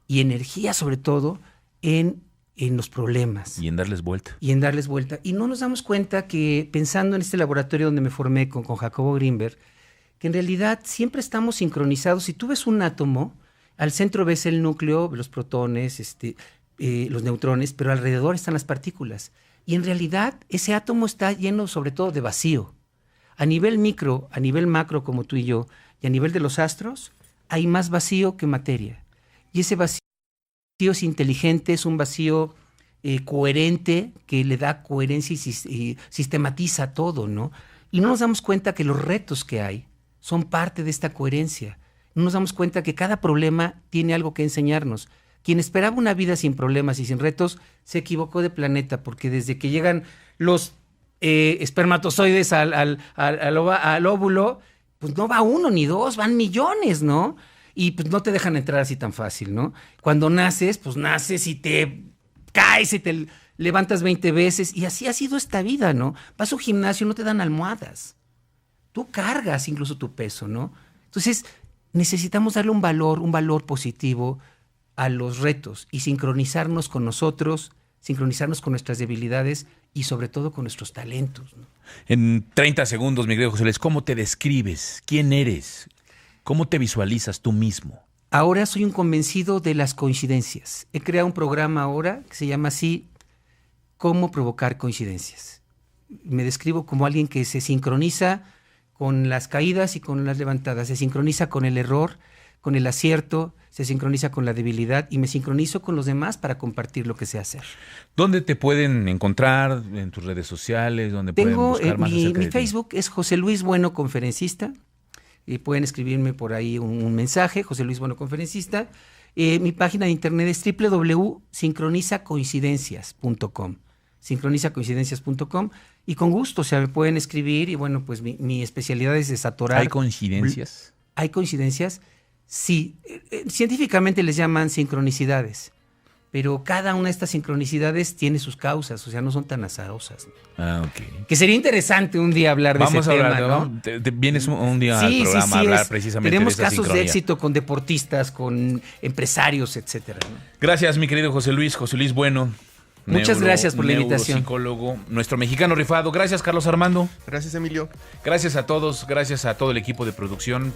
y energía sobre todo en los problemas. Y en darles vuelta. Y no nos damos cuenta que pensando en este laboratorio donde me formé con Jacobo Grinberg, que en realidad siempre estamos sincronizados. Si tú ves un átomo, al centro ves el núcleo, los protones, los neutrones, pero alrededor están las partículas. Y en realidad ese átomo está lleno sobre todo de vacío. A nivel micro, a nivel macro como tú y yo, y a nivel de los astros, hay más vacío que materia. Y ese vacío es inteligente, es un vacío coherente que le da coherencia y sistematiza todo, ¿no? Y no nos damos cuenta que los retos que hay son parte de esta coherencia. No nos damos cuenta que cada problema tiene algo que enseñarnos. Quien esperaba una vida sin problemas y sin retos se equivocó de planeta, porque desde que llegan los espermatozoides al óvulo, pues no va uno ni dos, van millones, ¿no? Y pues no te dejan entrar así tan fácil, ¿no? Cuando naces, pues naces y te caes y te levantas 20 veces, y así ha sido esta vida, ¿no? Vas a un gimnasio y no te dan almohadas. Tú cargas incluso tu peso, ¿no? Entonces, necesitamos darle un valor positivo a los retos y sincronizarnos con nosotros, sincronizarnos con nuestras debilidades y sobre todo con nuestros talentos, ¿no? En 30 segundos, mi querido José Luis, ¿cómo te describes? ¿Quién eres? ¿Cómo te visualizas tú mismo? Ahora soy un convencido de las coincidencias. He creado un programa ahora que se llama así, ¿Cómo provocar coincidencias? Me describo como alguien que se sincroniza con las caídas y con las levantadas, se sincroniza con el error, con el acierto, se sincroniza con la debilidad y me sincronizo con los demás para compartir lo que sé hacer. ¿Dónde te pueden encontrar? ¿En tus redes sociales? ¿Dónde pueden buscar más acerca de mi ti? Facebook es José Luis Bueno Conferencista. Pueden escribirme por ahí un mensaje, José Luis Bueno Conferencista. Mi página de internet es www.sincronizacoincidencias.com. Sincronizacoincidencias.com. Y con gusto, o sea, me pueden escribir y bueno, pues mi especialidad es desatorar. ¿Hay coincidencias? ¿Hay coincidencias? Sí. Científicamente les llaman sincronicidades. Pero cada una de estas sincronicidades tiene sus causas, o sea, no son tan azarosas. Ah, ok. Que sería interesante un día hablar de ese tema, ¿no? Te vienes un día al programa a hablar precisamente tenemos de esa casos sincronía. de éxito con deportistas, con empresarios, etcétera, ¿no? Gracias, mi querido José Luis Bueno. Muchas gracias por la invitación. Psicólogo, nuestro mexicano rifado. Gracias, Carlos Armando. Gracias, Emilio. Gracias a todos, gracias a todo el equipo de producción.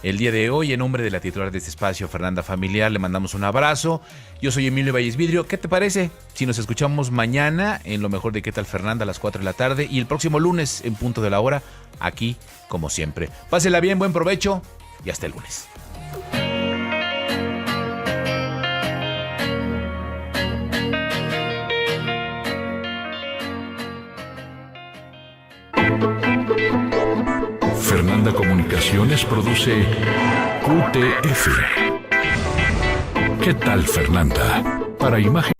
El día de hoy, en nombre de la titular de este espacio, Fernanda Familiar, le mandamos un abrazo. Yo soy Emilio Valles Vidrio. ¿Qué te parece si nos escuchamos mañana en Lo Mejor de ¿Qué tal, Fernanda? A las 4 de la tarde y el próximo lunes en punto de la hora, aquí como siempre. Pásela bien, buen provecho y hasta el lunes. Fernanda Comunicaciones produce QTF. ¿Qué tal, Fernanda? Para imagen.